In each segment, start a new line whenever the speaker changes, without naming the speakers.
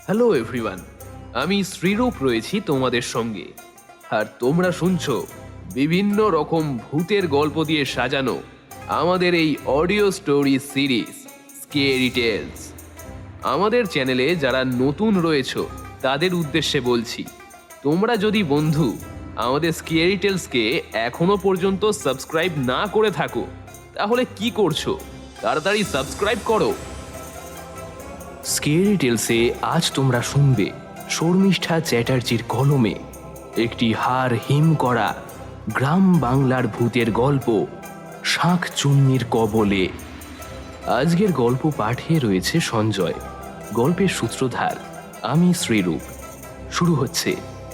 Hello everyone, আমি শ্রীরূপ রয়েছি তোমাদের সঙ্গে। আর তোমরা শুনছো বিভিন্ন রকম ভূতের গল্প দিয়ে সাজানো আমাদের এই audio story series scary tales. আমাদের চ্যানেলে যারা নতুন রয়েছো তাদের উদ্দেশ্যে বলছি, তোমরা যদি বন্ধু আমাদের স্কেরি টেলসকে এখনো পর্যন্ত সাবস্ক্রাইব না করে থাকো তাহলে কি করছো? তাড়াতাড়ি সাবস্ক্রাইব করো। স্কেরি টেলসে আজ তোমরা শুনবে শর্মিষ্ঠা চ্যাটার্জির কলমে একটি হাড় হিম করা গ্রাম বাংলার ভূতের গল্প, শাঁখ চুন্নির কবলে। আজকের গল্প পাঠে রয়েছে সঞ্জয়, গল্পের সূত্রধার আমি শ্রীরূপ। শুরু হচ্ছে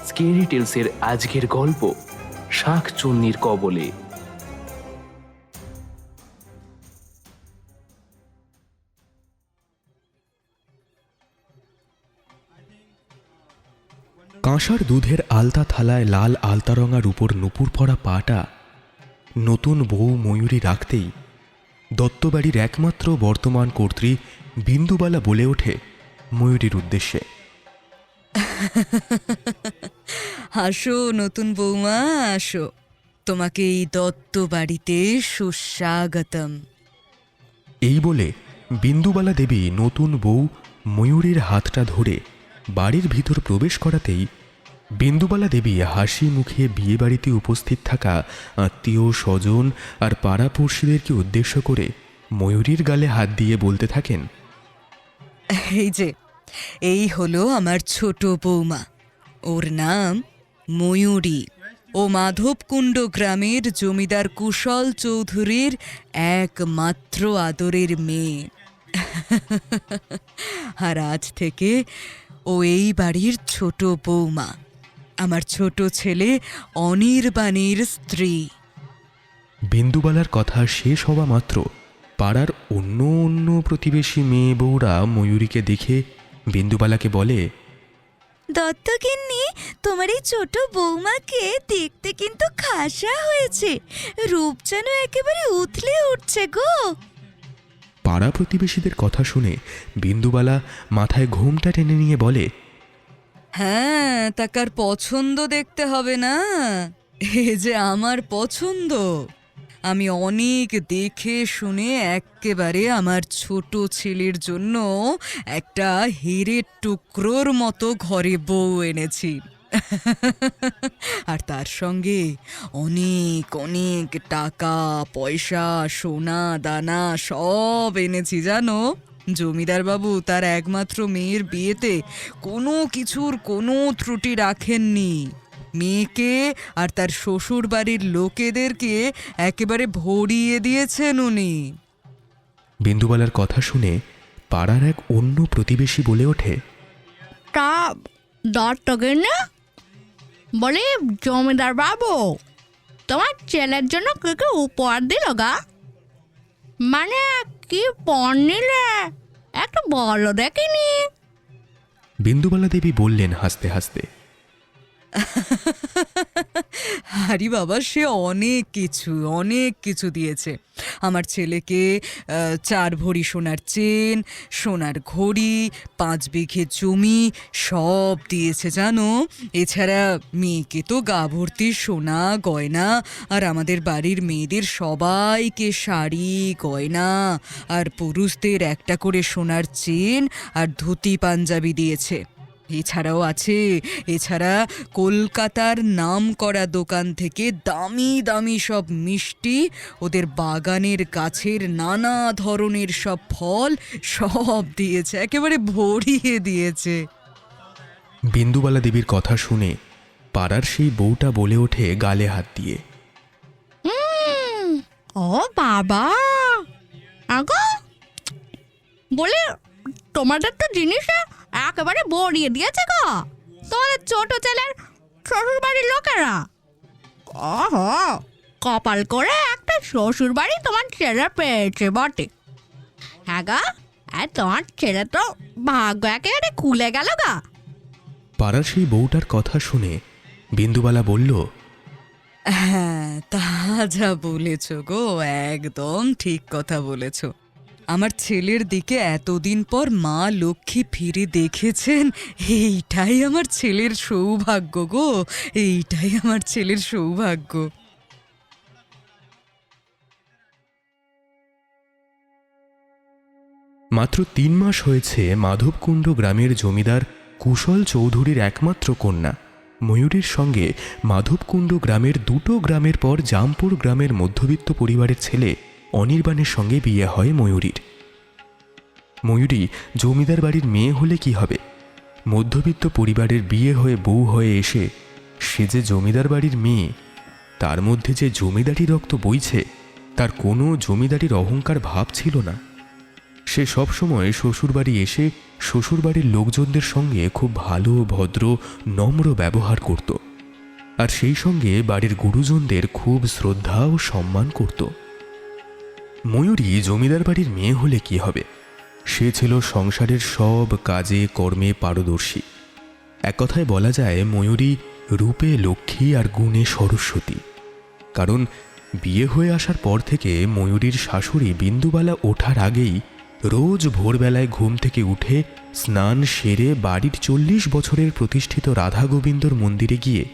স্কেরি টেলসের আজকের গল্প, শাঁখ চুন্নির কবলে।
কাঁসার দুধের আলতা থালায় লাল আলতারঙা রূপোর নুপুর পরা পাটা নতুন বউ ময়ূরী রাখতেই দত্তবাড়ির একমাত্র বর্তমান কর্ত্রী বিন্দুবালা বলে ওঠে ময়ূরীর উদ্দেশ্যে,
আসো নতুন বৌমা, আসো, তোমাকে এই দত্ত বাড়িতে সুস্বাগতম।
এই বলে বিন্দুবালা দেবী নতুন বউ ময়ূরীর হাতটা ধরে বাড়ির ভিতর প্রবেশ করাতেই বিন্দুবালা দেবী হাসি মুখে বিয়ে বাড়িতে উপস্থিত থাকা আত্মীয় স্বজন আর পাড়াপড়শিদেরকে উদ্দেশ্য করে ময়ূরীর গালে হাত দিয়ে বলতে থাকেন,
এই যে, এই হলো আমার ছোট বৌমা, ওর নাম ময়ূরী। ও মাধবকুণ্ড গ্রামের জমিদার কুশল চৌধুরীর একমাত্র আদরের মেয়ে। আর আজ থেকে ও এই বাড়ির ছোট বৌমা, আমার ছোট ছেলে অনির্বাণের স্ত্রী।
বিন্দুবালার কথা শেষ হওয়া মাত্র পাড়ার অন্য অন্য প্রতিবেশী মেয়ে বউরা ময়ূরীকে দেখে বিন্দুবালাকে বলে,
দত্তগিন্নি, তোমার এই ছোট বৌমাকে দেখতে কিন্তু খাসা হয়েছে, রূপ যেন একেবারে উথলে উঠছে গো।
পাড়া প্রতিবেশীদের কথা শুনে বিন্দুবালা মাথায় ঘোমটা টেনে নিয়ে বলে,
হ্যাঁ, তাকার পছন্দ দেখতে হবে না, এ যে আমার পছন্দ। আমি অনেক দেখে শুনে এক্কেবারে আমার ছোট ছেলের জন্য একটা হীরের টুকরোর মতো ঘরে বউ এনেছি। আর তার সঙ্গে অনেক অনেক টাকা পয়সা, সোনা দানা সব এনেছি জানো। জমিদার বাবু তার একমাত্র মেয়ের বিয়েতে কোনো কিছুর কোনো ত্রুটি রাখেননি। মেয়েকে আর তার শ্বশুর বাড়ির লোকেদেরকে একেবারে ভরিয়ে দিয়েছেন উনি।
বিন্দুবালার কথা শুনে পাড়ার এক অন্য প্রতিবেশী বলে ওঠে,
তা দত্তগিন্নি, বলি জমিদার বাবু, তোমার ছেলের জন্য কে কে উপহার দিল গা? মানে কি পণ নিলে একটু বলো দেখিনি।
বিন্দুবালা দেবী বললেন হাসতে হাসতে,
আরে বাবা, সে অনেক কিছু দিয়েছে। আমার ছেলেকে 4 ভরি সোনার চেন, সোনার ঘড়ি, 5 বিঘে জমি সব দিয়েছে জানো। এছাড়া মেয়েকে তো গা ভর্তি সোনা গয়না, আর আমাদের বাড়ির মেয়েদের সবাইকে শাড়ি গয়না আর পুরুষদের একটা করে সোনার চেন আর ধুতি পাঞ্জাবি দিয়েছে। এছাড়া কলকাতার নামকরা দোকান থেকে দামি দামি সব মিষ্টি, ওদের বাগানের গাছের নানা ধরনের সব ফল সব দিয়েছে, একেবারে ভরিয়ে দিয়েছে।
বিন্দুবালা দেবীর কথা শুনে পাড়ার সেই বউটা বলে ওঠে গালে হাত দিয়ে,
ও বাবা, আগো বলে তোমাদের তো জিনিসে একেবারে ভরিয়ে দিয়েছে গো তোমাদের ছোট ছেলের শ্বশুর বাড়ির লোকেরা। কপাল করে একটা শ্বশুর বাড়ি তোমার ছেলে পেয়েছে বটে। হ্যাঁ গা, আর তোমার ছেলে তো ভাগ্য একেবারে খুলে গেল গা।
পাড়ার সেই বউটার কথা শুনে বিন্দুবালা বলল,
হ্যাঁ, তা যা বলেছ গো, একদম ঠিক কথা বলেছ। আমার ছেলের দিকে এতদিন পর মা লক্ষ্মী ফিরে দেখেছেন, এইটাই আমার ছেলের সৌভাগ্য গো, এইটাই আমার ছেলের সৌভাগ্য।
মাত্র ৩ মাস হয়েছে মাধবকুণ্ড গ্রামের জমিদার কুশল চৌধুরীর একমাত্র কন্যা ময়ূরীর সঙ্গে মাধবকুণ্ড গ্রামের 2টো গ্রামের পর জামপুর গ্রামের মধ্যবিত্ত পরিবারের ছেলে অনির্বাণের সঙ্গে বিয়ে হয় ময়ূরীর। ময়ূরী জমিদার বাড়ির মেয়ে হলে কি হবে, মধ্যবিত্ত পরিবারের বিয়ে হয়ে বউ হয়ে এসে সে যে জমিদার বাড়ির মেয়ে, তার মধ্যে যে জমিদারি রক্ত বইছে তার কোনো জমিদারির অহংকার ভাব ছিল না। সে সবসময় শ্বশুরবাড়ি এসে শ্বশুরবাড়ির লোকজনদের সঙ্গে খুব ভালো ভদ্র নম্র ব্যবহার করত, আর সেই সঙ্গে বাড়ির গুরুজনদের খুব শ্রদ্ধা ও সম্মান করত। ময়ূরী জমিদার বাড়ির মেয়ে হলে কি হবে, সে ছিল সংসারের সব কাজে কর্মে পারদর্শী। এক কথায় বলা যায় ময়ূরী রূপে লক্ষ্মী আর গুণে সরস্বতী। কারণ বিয়ে হয়ে আসার পর থেকে ময়ূরীর শাশুড়ি বিন্দুবালা ওঠার আগেই রোজ ভোরবেলায় ঘুম থেকে উঠে স্নান সেরে বাড়ির 40 বছরের প্রতিষ্ঠিত রাধা গোবিন্দর মন্দিরে গিয়ে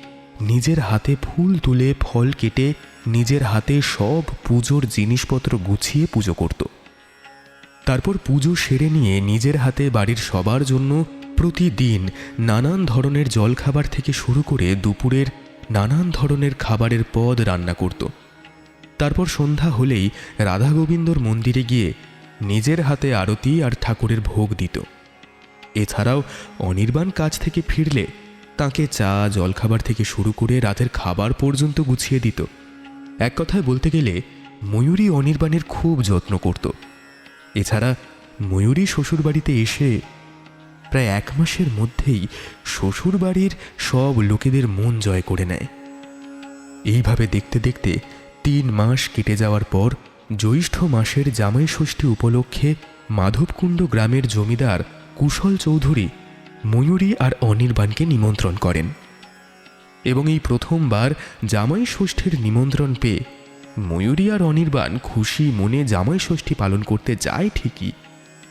নিজের হাতে ফুল তুলে ফল কেটে নিজের হাতে সব পুজোর জিনিসপত্র গুছিয়ে পুজো করত। তারপর পুজো সেরে নিয়ে নিজের হাতে বাড়ির সবার জন্য প্রতিদিন নানান ধরনের জলখাবার থেকে শুরু করে দুপুরের নানান ধরনের খাবারের পদ রান্না করত। তারপর সন্ধ্যা হলেই রাধা গোবিন্দর মন্দিরে গিয়ে নিজের হাতে আরতি আর ঠাকুরের ভোগ দিত। এছাড়াও অনির্বাণ কাজ থেকে ফিরলে তাকে চা জলখাবার থেকে শুরু করে রাতের খাবার পর্যন্ত গুছিয়ে দিত। এক কথায় বলতে গেলে ময়ূরী অনির্বাণের খুব যত্ন করত। এছাড়া ময়ূরী শ্বশুরবাড়িতে এসে প্রায় 1 মাসের মধ্যেই শ্বশুরবাড়ির সব লোকেদের মন জয় করে নেয়। এইভাবে দেখতে দেখতে 3 মাস কেটে যাওয়ার পর জ্যৈষ্ঠ মাসের জামাই ষষ্ঠী উপলক্ষে মাধবকুণ্ড গ্রামের জমিদার কুশল চৌধুরী ময়ূরী আর অনির্বাণকে নিমন্ত্রণ করেন, এবং এই প্রথমবার জামাই ষষ্ঠীর নিমন্ত্রণ পেয়ে ময়ূরী আর অনির্বাণ খুশি মনে জামাই ষষ্ঠী পালন করতে যায় ঠিকই,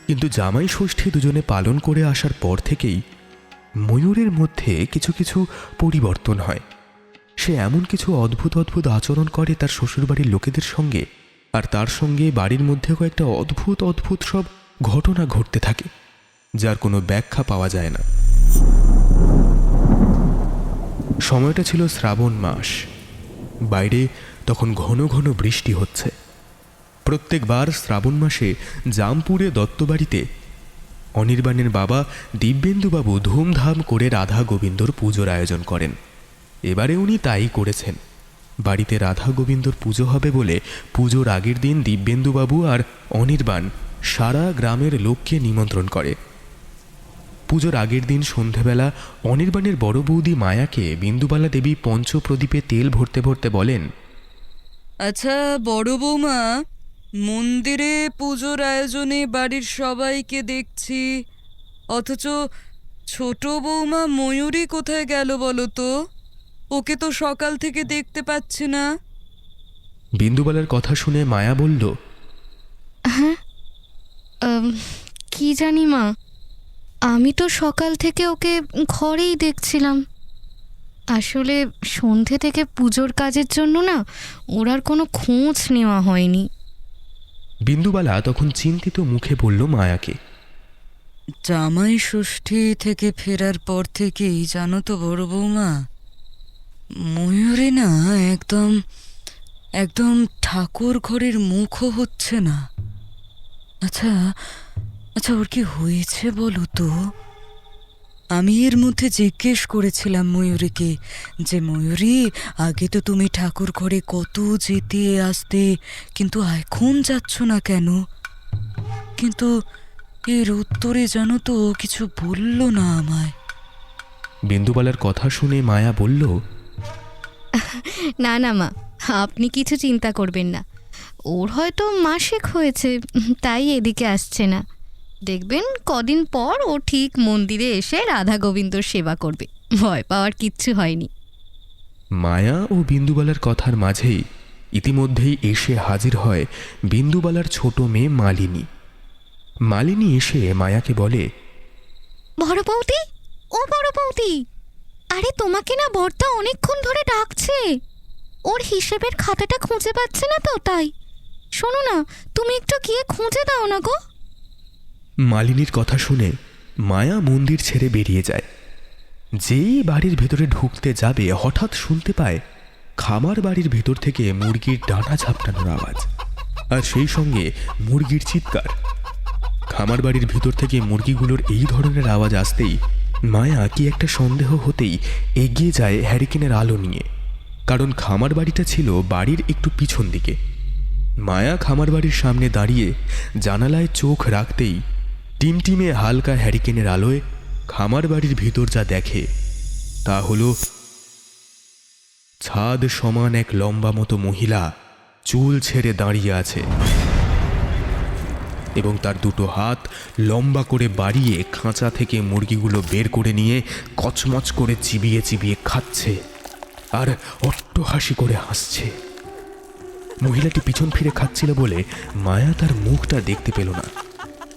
কিন্তু জামাই ষষ্ঠী দুজনে পালন করে আসার পর থেকেই ময়ূরের মধ্যে কিছু কিছু পরিবর্তন হয়। সে এমন কিছু অদ্ভুত অদ্ভুত আচরণ করে তার শ্বশুরবাড়ির লোকেদের সঙ্গে, আর তার সঙ্গে বাড়ির মধ্যে কয়েকটা অদ্ভুত অদ্ভুত সব ঘটনা ঘটতে থাকে, যার কোনো ব্যাখ্যা পাওয়া যায় না। সময়টা ছিল শ্রাবণ মাস। বাইরে তখন ঘন ঘন বৃষ্টি হচ্ছে। প্রত্যেকবার শ্রাবণ মাসে জামপুরে দত্তবাড়িতে অনির্বাণের বাবা দিব্যেন্দুবাবু ধুমধাম করে রাধা গোবিন্দর পুজোর আয়োজন করেন। এবারে উনি তাই করেছেন। বাড়িতে রাধা গোবিন্দর পুজো হবে বলে পুজোর আগের দিন দিব্যেন্দুবাবু আর অনির্বাণ সারা গ্রামের লোককে নিমন্ত্রণ করে। পুজোর আগের দিন সন্ধেবেলা অনির্বাণের বড় বৌদি মায়াকে বিন্দুবালা দেবী পঞ্চপ্রদীপে তেল ভরতে ভরতে বলেন,
আচ্ছা বড় বৌমা, মন্দিরে পুজোর আয়োজনে বাড়ির সবাইকে দেখছি, অথচ ছোট বৌমা ময়ূরী কোথায় গেল বলো তো? ওকে তো সকাল থেকে দেখতে পাচ্ছি না।
বিন্দুবালার কথা শুনে মায়া বলল,
হ্যাঁ, কি জানি মা, আমি তো সকাল থেকে ওকে ঘরেই দেখছিলাম। আসলে সন্ধে থেকে পুজোর কাজের জন্য না ওর আর কোনো খোঁজ নেওয়া হয়নি।
বিন্দুবালা তখন চিন্তিত মুখে বলল মায়াকে,
জামাই ষষ্ঠী থেকে ফেরার পর থেকেই জানো তো বড় বৌমা, ময়ূরী না একদম একদম ঠাকুর ঘরের মুখও হচ্ছে না। আচ্ছা আচ্ছা, ওর কি হয়েছে বলো তো? আমি এর মধ্যে জিজ্ঞেস করেছিলাম ময়ূরীকে যে ময়ূরী, আগে তো তুমি ঠাকুর ঘরে কত যেতে আসতে, কিন্তু এখন যাচ্ছ না কেন? কিন্তু এর উত্তরে জানো তো কিছু বলল না আমায়।
বিন্দুবালার কথা শুনে মায়া বলল,
না না মা, আপনি কিছু চিন্তা করবেন না। ওর হয়তো মাসিক হয়েছে, তাই এদিকে আসছে না। দেখবেন কদিন পর ও ঠিক মন্দিরে এসে রাধা গোবিন্দর সেবা করবে। ভয় পাওয়ার কিচ্ছু হয়নি।
মায়া ও বিন্দুবালার কথার মাঝেই ইতিমধ্যেই এসে হাজির হয় বিন্দুবালার ছোট মেয়ে মালিনী। মালিনী এসে মায়াকে বলে,
বড় বৌদি, ও বড় বৌদি, আরে তোমাকে না বর্দা অনেকক্ষণ ধরে ডাকছে। ওর হিসেবের খাতাটা খুঁজে পাচ্ছে না তো, তাই শোনো না, তুমি একটু গিয়ে খুঁজে দাও না গো।
মালিনীর কথা শুনে মায়া মন্দির ছেড়ে বেরিয়ে যায়। যেই বাড়ির ভেতরে ঢুকতে যাবে হঠাৎ শুনতে পায় খামার বাড়ির ভেতর থেকে মুরগির ডানা ঝাপটানোর আওয়াজ, আর সেই সঙ্গে মুরগির চিৎকার। খামার বাড়ির ভেতর থেকে মুরগিগুলোর এই ধরনের আওয়াজ আসতেই মায়া কি একটা সন্দেহ হতেই এগিয়ে যায় হ্যারিকেনের আলো নিয়ে, কারণ খামার বাড়িটা ছিল বাড়ির একটু পিছন দিকে। মায়া খামার বাড়ির সামনে দাঁড়িয়ে জানালায় চোখ রাখতেই টিমটিমে হালকা হ্যারিকেনের আলোয় খামার বাড়ির ভিতর যা দেখে তা হলো ছাদ সমান এক লম্বা মতো মহিলা চুল ছেড়ে দাঁড়িয়ে আছে এবং তার দুটো হাত লম্বা করে বাড়িয়ে খাঁচা থেকে মুরগিগুলো বের করে নিয়ে কচমচ করে চিবিয়ে চিবিয়ে খাচ্ছে আর অট্টহাসি করে হাসছে। মহিলাটি পিছন ফিরে খাচ্ছিল বলে মায়া তার মুখটা দেখতে পেল না,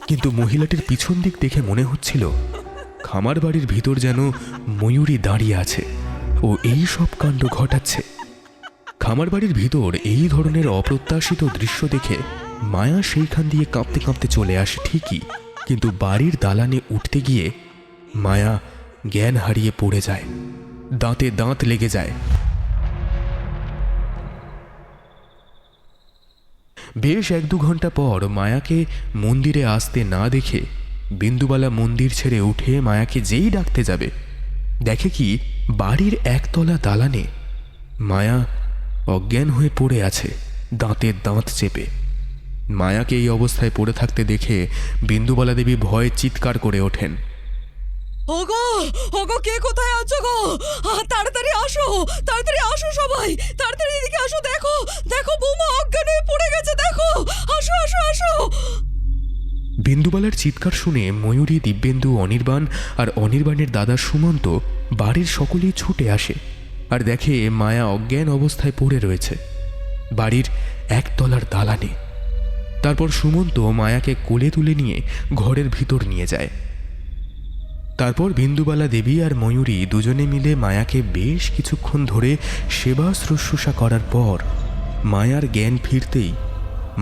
কিন্তু মহিলাটির পিছন দিক দেখে মনে হচ্ছিল খামার বাড়ির ভিতর যেন ময়ূরী দাঁড়িয়ে আছে ও এই সব কাণ্ড ঘটাচ্ছে। খামার বাড়ির ভিতর এই ধরনের অপ্রত্যাশিত দৃশ্য দেখে মায়া সেইখান দিয়ে কাঁপতে কাঁপতে চলে আসে ঠিকই, কিন্তু বাড়ির দালানে উঠতে গিয়ে মায়া জ্ঞান হারিয়ে পড়ে যায়, দাঁতে দাঁত লেগে যায়। বেশ 1-2 ঘন্টা পর মায়াকে মন্দিরে আসতে না দেখে বিন্দুবালা মন্দির ছেড়ে উঠে মায়াকে যেই ডাকতে যাবে, দেখে কি বাড়ির একতলা দালানে মায়া অজ্ঞান হয়ে পড়ে আছে, দাঁতে দাঁত চেপে। মায়াকে এই অবস্থায় পড়ে থাকতে দেখে বিন্দুবালা দেবী ভয়ে চিৎকার করে ওঠেন,
ওগো ওগো, কে কোথায় আছো গো? তাড়াতাড়ি আসো, তাড়াতাড়ি আসো সবাই, তাড়াতাড়ি এদিকে আসো, দেখো দেখো বৌমা অজ্ঞান হয়ে পড়ে গেছে, দেখো, আসো আসো আসো।
বিন্দুবালার চিৎকার শুনে ময়ূরী, দিব্যেন্দু, অনির্বাণ আর অনির্বাণের দাদা সুমন্ত বাড়ির সকলেই ছুটে আসে আর দেখে মায়া অজ্ঞান অবস্থায় পড়ে রয়েছে বাড়ির একতলার দালানে। তারপর সুমন্ত মায়াকে কোলে তুলে নিয়ে ঘরের ভিতর নিয়ে যায়। তারপর বিন্দুবালা দেবী আর ময়ূরী দুজনে মিলে মায়াকে বেশ কিছুক্ষণ ধরে সেবা শুশ্রূষা করার পর মায়ার জ্ঞান ফিরতেই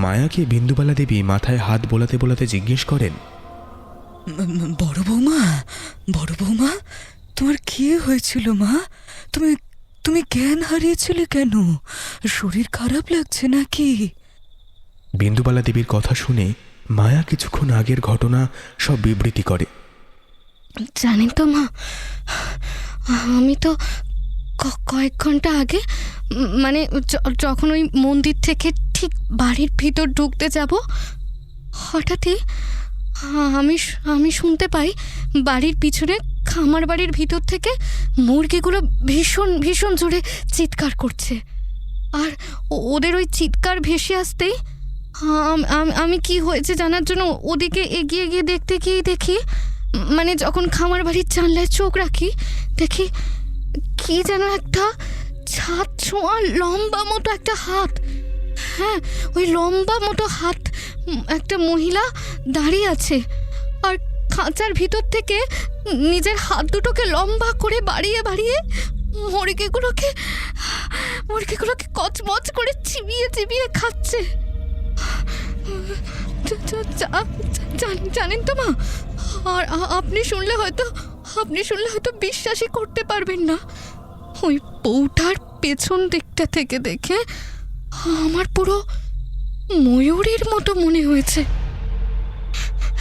মায়াকে বিন্দুবালা দেবী মাথায় হাত বোলাতে বোলাতে জিজ্ঞেস করেন,
বড় বৌমা, বড় বৌমা, তোমার কি হয়েছিল মা? তুমি তুমি জ্ঞান হারিয়েছিলে কেন? শরীর খারাপ লাগছে নাকি?
বিন্দুবালা দেবীর কথা শুনে মায়া কিছুক্ষণ আগের ঘটনা সব বিবৃতি করে।
জানেন তো মা, আমি তো কয়েক ঘন্টা আগে, মানে যখন ওই মন্দির থেকে ঠিক বাড়ির ভিতর ঢুকতে যাব, হঠাৎই আমি শুনতে পাই বাড়ির পিছনে খামার বাড়ির ভিতর থেকে মুরগিগুলো ভীষণ ভীষণ জোরে চিৎকার করছে। আর ওদের ওই চিৎকার ভেসে আসতেই আমি কি হয়েছে জানার জন্য ওদিকে এগিয়ে গিয়ে দেখতে গিয়ে দেখি, মানে যখন খামার বাড়ির জানলায় চোখ রাখি, দেখি কি যেন একটা ছাদ ছোঁয়া লম্বা মতো একটা হাত, হ্যাঁ ওই লম্বা মতো হাত, একটা মহিলা দাঁড়িয়ে আছে আর খাঁচার ভিতর থেকে নিজের হাত দুটোকে লম্বা করে বাড়িয়ে বাড়িয়ে মুরগিগুলোকে কচমচ করে চিবিয়ে চিবিয়ে খাচ্ছে। জানেন তো মা, আর আপনি শুনলে হয়তো বিশ্বাসই করতে পারবেন না, ওই বউটার পেছন দিকটা থেকে দেখে আমার পুরো ময়ূরীর মতো মনে হয়েছে।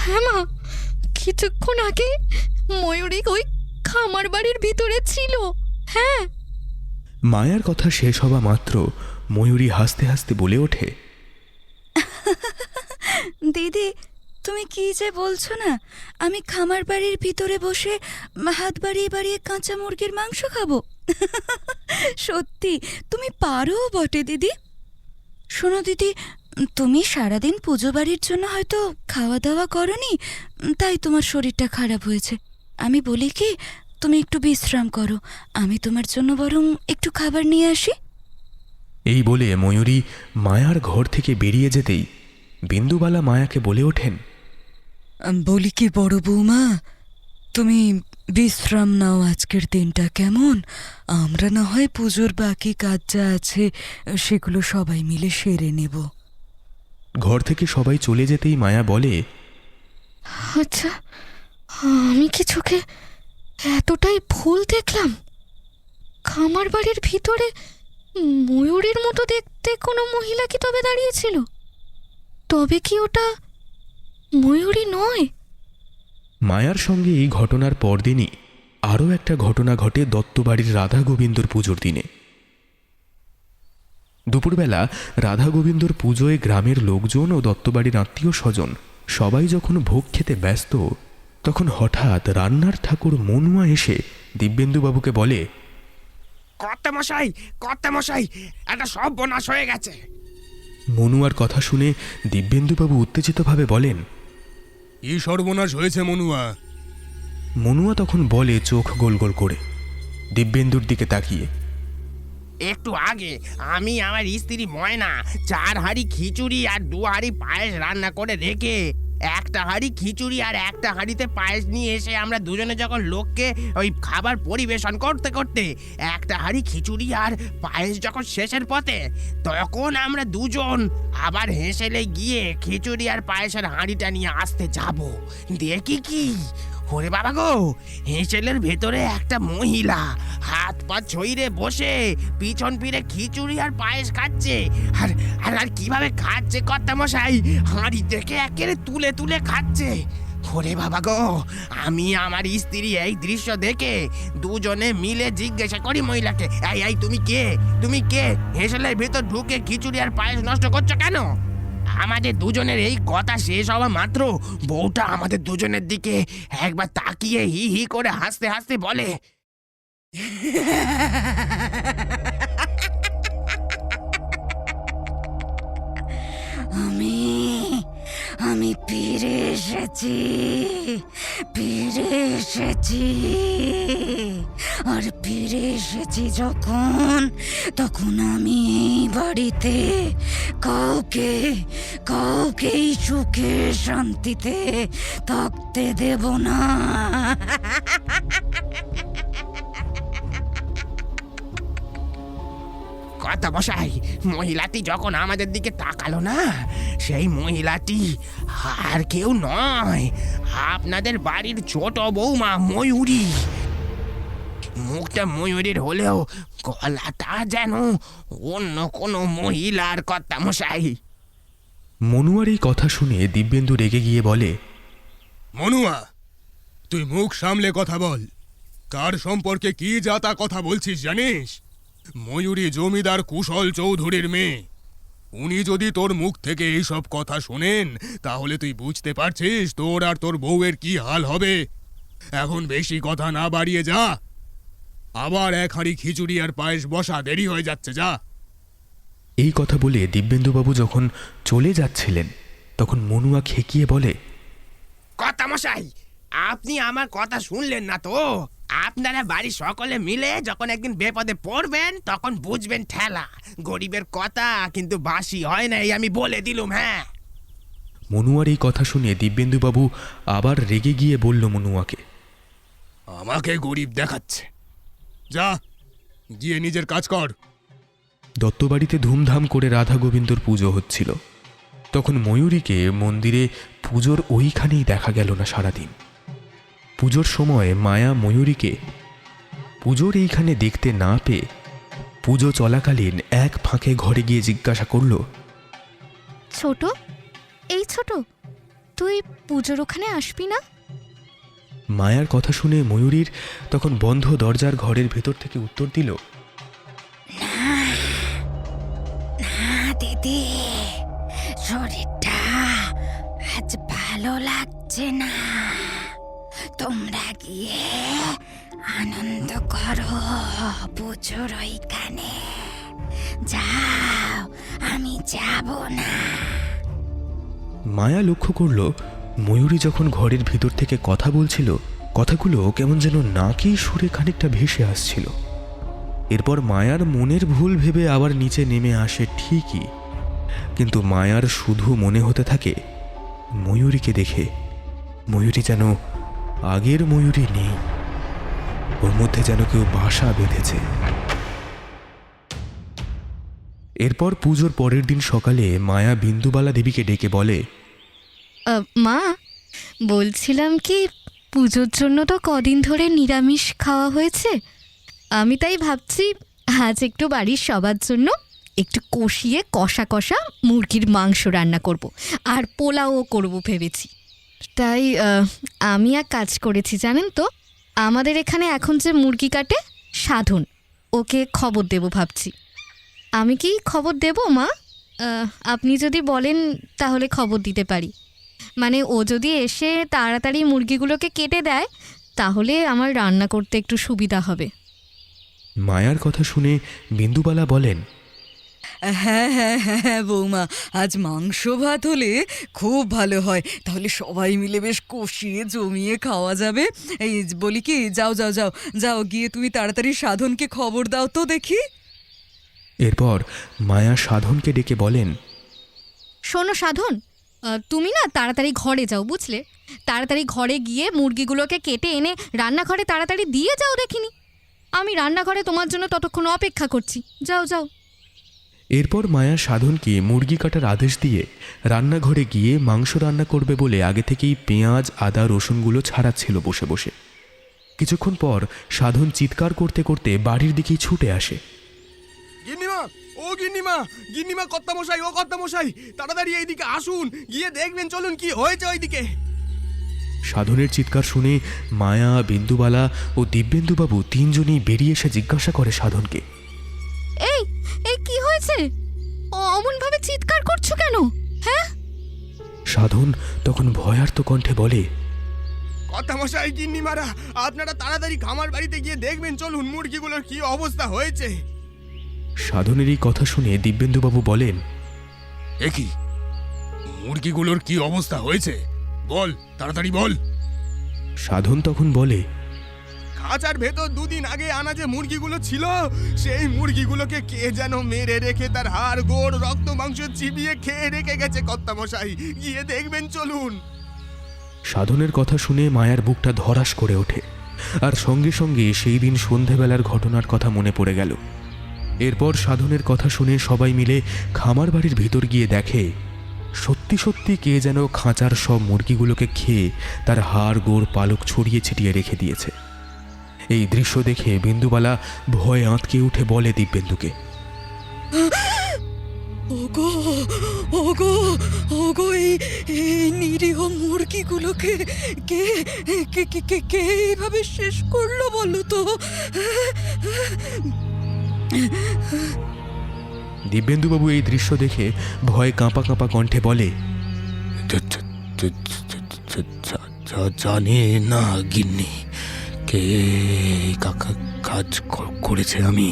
হ্যাঁ মা, কিছুক্ষণ আগে ময়ূরী ওই খামার বাড়ির ভিতরে ছিল। হ্যাঁ।
মায়ার কথা শেষ হওয়া মাত্র ময়ূরী হাসতে হাসতে বলে ওঠে,
দিদি, তুমি কি যে বলছো না, আমি খামার বাড়ির ভিতরে বসে হাত বাড়িয়ে বাড়িয়ে কাঁচা মুরগির মাংস খাবো? সত্যি তুমি পারো বটে দিদি। শোনো দিদি, তুমি সারাদিন পুজো বাড়ির জন্য হয়তো খাওয়া দাওয়া করনি, তাই তোমার শরীরটা খারাপ হয়েছে। আমি বলি কি, তুমি একটু বিশ্রাম করো, আমি তোমার জন্য বরং একটু খাবার নিয়ে আসি।
এই বলে ময়ূরী মায়ার ঘর থেকে বেরিয়ে যেতেই বিন্দুবালা মায়াকে বলে ওঠেন,
বলি কি বড় বৌমা, তুমি বিশ্রাম নাও আজকের দিনটা, কেমন? আমরা না হয় পুজোর বাকি কাজ যা আছে সেগুলো সবাই মিলে সেরে নেব।
ঘর থেকে সবাই চলে যেতেই মায়া বলে,
আচ্ছা, আমি কি চোখে এতটাই ভুল দেখলাম? খামার বাড়ির ভিতরে ময়ূরীর মতো দেখতে কোনো মহিলা কি তবে দাঁড়িয়েছিল? তবে কি ওটা ময়ূরী নয়?
মায়ার সঙ্গে এই ঘটনার পরদিনই আরও একটা ঘটনা ঘটে দত্তবাড়ির রাধা গোবিন্দর পুজোর দিনে। দুপুরবেলা রাধা গোবিন্দর পুজোয় গ্রামের লোকজন ও দত্তবাড়ির আত্মীয় স্বজন সবাই যখন ভোগ খেতে ব্যস্ত, তখন হঠাৎ রান্নার ঠাকুর মনুয়া এসে দিব্যেন্দুবাবুকে বলে,
কর্তামশাই, একটা সর্বনাশ হয়ে গেছে।
মনুয়ার কথা শুনে দিব্যেন্দুবাবু উত্তেজিতভাবে বলেন,
কি সর্বনাশ হয়েছে মনুয়া?
মনুয়া তখন বলে চোখ গোল গোল করে, দিব্যেন্দুর দিকে তাকিয়ে,
একটু আগে আমি আমার স্ত্রী ময়না 4 হাঁড়ি খিচুড়ি আর 2 হাঁড়ি পায়েস রান্না করে রেখে একটা হাঁড়ি খিচুড়ি আর একটা হাঁড়িতে পায়েস নিয়ে এসে আমরা দুজনে যখন লোককে ওই খাবার পরিবেশন করতে করতে একটা হাঁড়ি খিচুড়ি আর পায়েস যখন শেষের পথে, তখন আমরা দুজন আবার হেসেলে গিয়ে খিচুড়ি আর পায়েসের হাঁড়িটা নিয়ে আসতে যাব, দেখি কি ওরে বাবা গো, হেঁসেলের ভেতরে একটা মহিলা হাত পা ছইরে বসে পিছন ফিরে খিচুড়ি আর পায়েস খাচ্ছে। আর আর আর কিভাবে খাচ্ছে কর্তামশাই, হাঁড়ি থেকে একেবারে তুলে তুলে খাচ্ছে। ওরে বাবা গো, আমি আমার স্ত্রী এই দৃশ্য দেখে দুজনে মিলে জিজ্ঞাসা করি মহিলাকে, এই তুমি কে হেঁসেলের ভেতর ঢুকে খিচুড়ি আর পায়েস নষ্ট করছো কেন? আমাদের দুজনের এই কথা শেষ হওয়া মাত্র বউটা আমাদের দুজনের দিকে একবার তাকিয়ে হি হি করে হাসতে হাসতে বলে,
আমি ফিরে এসেছি, আর ফিরে এসেছি তখন আমি এই বাড়িতে কাউকেই সুখে শান্তিতে থাকতে দেব না।
কর্তামশাই, মহিলাটি যখন আমাদের দিকে তাকালো না, সেই মহিলাটি আর কেউ নয়, আপনাদের বাড়ির ছোট বৌমা ময়ূরী। মুখটা ময়ূরীর হলেও গলাটা যেন অন্য কোনো মহিলার। কর্তামশাই,
মনুয়ার এই কথা শুনে দিব্যেন্দু রেগে গিয়ে বলে,
মনুয়া, তুই মুখ সামলে কথা বল। কার সম্পর্কে কি যা তা কথা বলছিস জানিস? ময়ূরী জমিদার কুশল চৌধুরীর মেয়ে। উনি যদি তোর মুখ থেকে এইসব কথা শোনেন, তাহলে তুই বুঝতে পারছিস তোর আর তোর বউয়ের কি হাল হবে। এখন বেশি কথা না বাড়িয়ে যা, আবার 1 হাঁড়ি খিচুড়ি আর পায়েস বসা, দেরি হয়ে যাচ্ছে, যা।
এই কথা বলে দিব্যেন্দুবাবু যখন চলে যাচ্ছিলেন, তখন মনুয়া খেকিয়ে বলে,
কর্তামশাই, আপনি আমার কথা শুনলেন না তো? আপনারা বাড়ির সকলে মিলে যখন একদিন বিপদে পড়বেন তখন বুঝবেন ঠেলা। গরিবের কথা কিন্তু বাসি হয় না, এই আমি বলে দিলুম। হ্যাঁ।
মনুয়ার এই কথা শুনে দিব্যেন্দুবাবু আবার রেগে গিয়ে বলল মনুয়াকে,
আমাকে গরিব দেখাচ্ছে, যা গিয়ে নিজের কাজ কর।
দত্তবাড়িতে ধুমধাম করে রাধা গোবিন্দর পুজো হচ্ছিল। তখন ময়ূরীকে মন্দিরে পুজোর ওইখানেই দেখা গেল না সারাদিন। পুজোর সময় মায়া ময়ূরীকে পুজোর এইখানে দেখতে না পেয়ে পুজো চলাকালীন এক ফাঁকে ঘরে গিয়ে জিজ্ঞাসা করল,
ছোট, তুই পুজোর ওখানে আসবি না?
মায়ার কথা শুনে ময়ূরীর তখন বন্ধ দরজার ঘরের ভেতর থেকে উত্তর দিল,
না দিদি, শরীরটা আজ ভালো লাগছে না। তোমরা গিয়ে আনন্দ করো পুজোর ওইখানে, যাও, আমি যাব না।
মায়া লক্ষ্য করল ময়ূরী যখন ঘরের ভিতর থেকে কথা বলছিল, কথাগুলো কেমন যেন নাকি সুরে খানিকটা ভেসে আসছিল। এরপর মায়ার মনের ভুল ভেবে আবার নিচে নেমে আসে ঠিকই, কিন্তু মায়ার শুধু মনে হতে থাকে ময়ূরীকে দেখে ময়ূরী যেন আগের ময়ূরী নেই, ওর মধ্যে যেন কেউ বাসা বেঁধেছে। এরপর পুজোর পরের দিন সকালে মায়া বিন্দুবালা দেবীকে ডেকে বলে,
মা, বলছিলাম কি, পুজোর জন্য তো কদিন ধরে নিরামিষ খাওয়া হয়েছে। আমি তাই ভাবছি আজ একটু বাড়ির সবার জন্য একটু কষিয়ে কষা কষা মুরগির মাংস রান্না করব, আর পোলাও করব ভেবেছি। তাই আমি এক কাজ করেছি জানেন তো, আমাদের এখানে এখন যে মুরগি কাটে সাধন, ওকে খবর দেব ভাবছি। আমি কি খবর দেব মা? আপনি যদি বলেন তাহলে খবর দিতে পারি। মানে ও যদি এসে তাড়াতাড়ি মুরগিগুলোকে কেটে দেয় তাহলে আমার রান্না করতে একটু সুবিধা হবে।
মায়ার কথা শুনে বিন্দুবালা বলেন,
হ্যাঁ হ্যাঁ হ্যাঁ হ্যাঁ বৌমা, আজ মাংস ভাত হলে খুব ভালো হয়, তাহলে সবাই মিলে বেশ কষিয়ে জমিয়ে খাওয়া যাবে। এই বলি কি, যাও যাও যাও যাও, গিয়ে তুমি তাড়াতাড়ি সাধনকে খবর দাও তো দেখি।
এরপর মায়া সাধনকে ডেকে বলেন,
শোনো সাধন, তুমি না তাড়াতাড়ি ঘরে যাও, বুঝলে? তাড়াতাড়ি ঘরে গিয়ে মুরগিগুলোকে কেটে এনে রান্নাঘরে তাড়াতাড়ি দিয়ে যাও দেখিনি। আমি রান্নাঘরে তোমার জন্য ততক্ষণ অপেক্ষা করছি, যাও যাও।
এরপর মায়া সাধনকে মুরগি কাটার আদেশ দিয়ে রান্নাঘরে গিয়ে মাংস রান্না করবে বলে আগে থেকেই পেঁয়াজ আদা রসুনগুলো ছাড়াচ্ছিল বসে বসে। কিছুক্ষণ পর সাধন চিৎকার করতে করতে বাড়ির দিকেই ছুটে আসে।
গিন্নিমা, ও গিন্নিমা, গিন্নিমা, কর্তামশাই, ও কর্তামশাই, তাড়াতাড়ি এইদিকে আসুন, গিয়ে দেখবেন চলুন কি হয়েছে ওইদিকে।
সাধনের চিৎকার শুনে মায়া, বিন্দুবালা ও দিব্যেন্দুবাবু তিনজনেই বেরিয়ে এসে জিজ্ঞাসা করে সাধনকে,
এই এই কি হয়েছে? অমনভাবে চিৎকার করছো কেন? হ্যাঁ?
সাধন তখন ভয়ার্ত কণ্ঠে বলে,
কর্তামশাই, গিন্নিমারা, আপনারা তাড়াতাড়ি খামার বাড়িতে গিয়ে দেখবেন চলুন মুরগিগুলোর কি অবস্থা হয়েছে।
সাধনের এই কথা শুনে দিব্যেন্দুবাবু বলেন,
এ কি, মুরগিগুলোর কি অবস্থা হয়েছে? বল, তাড়াতাড়ি বল।
সাধন তখন বলে,
খাঁচার ভেতর দুদিন আগে আনা যে মুরগিগুলো ছিল, সেই মুরগিগুলোকে কে যেন মেরে রেখে তার হাড় গোড় রক্ত মাংস চিবিয়ে খেয়ে রেখে গেছে কর্তামশাই, গিয়ে দেখবেন চলুন।
সাধনের কথা শুনে মায়ার বুকটা ধড়াস করে ওঠে, আর সঙ্গে সঙ্গে সেই দিন সন্ধেবেলার ঘটনার কথা মনে পড়ে গেল। এরপর সাধনের কথা শুনে সবাই মিলে খামার বাড়ির ভিতর গিয়ে দেখে সত্যি সত্যি কে যেন খাঁচার সব মুরগিগুলোকে খেয়ে তার হাড় গোড় পালক ছড়িয়ে ছিটিয়ে রেখে দিয়েছে। এই দৃশ্য দেখে বিন্দুবালা ভয়ে আঁতকে উঠে বলে দিব্যেন্দুকে,
ওগো ওগো ওগো, এই নিরীহ মুরগিগুলোকে কে কে কে কে কে এইভাবে শেষ করলো বলো তো?
দিব্যেন্দুবাবু এই দৃশ্য দেখে ভয়ে কাঁপা কাঁপা কণ্ঠে বলে,
জানি না গিন্নি, কে কাজ করেছে, আমি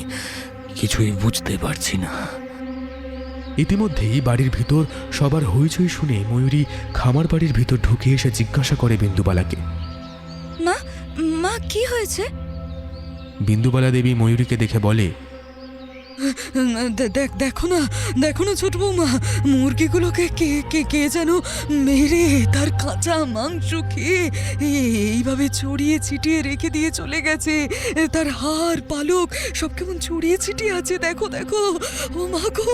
কিছুই বুঝতে পারছি না।
ইতিমধ্যেই বাড়ির ভিতর সবার হইচই শুনে ময়ূরী খামার বাড়ির ভিতর ঢুকে এসে জিজ্ঞাসা করে বিন্দুবালাকে,
মা, মা কি হয়েছে?
বিন্দুবালা দেবী ময়ূরীকে দেখে বলে,
দেখো না, দেখো না ছোট বৌমা, মুরগিগুলোকে কে কে কে যেন মেরে তার কাঁচা মাংস খেয়ে এইভাবে ছড়িয়ে ছিটিয়ে রেখে দিয়ে চলে গেছে। তার হাড় পালক সব কেমন ছড়িয়ে ছিটিয়ে আছে, দেখো দেখো, ও মা গো।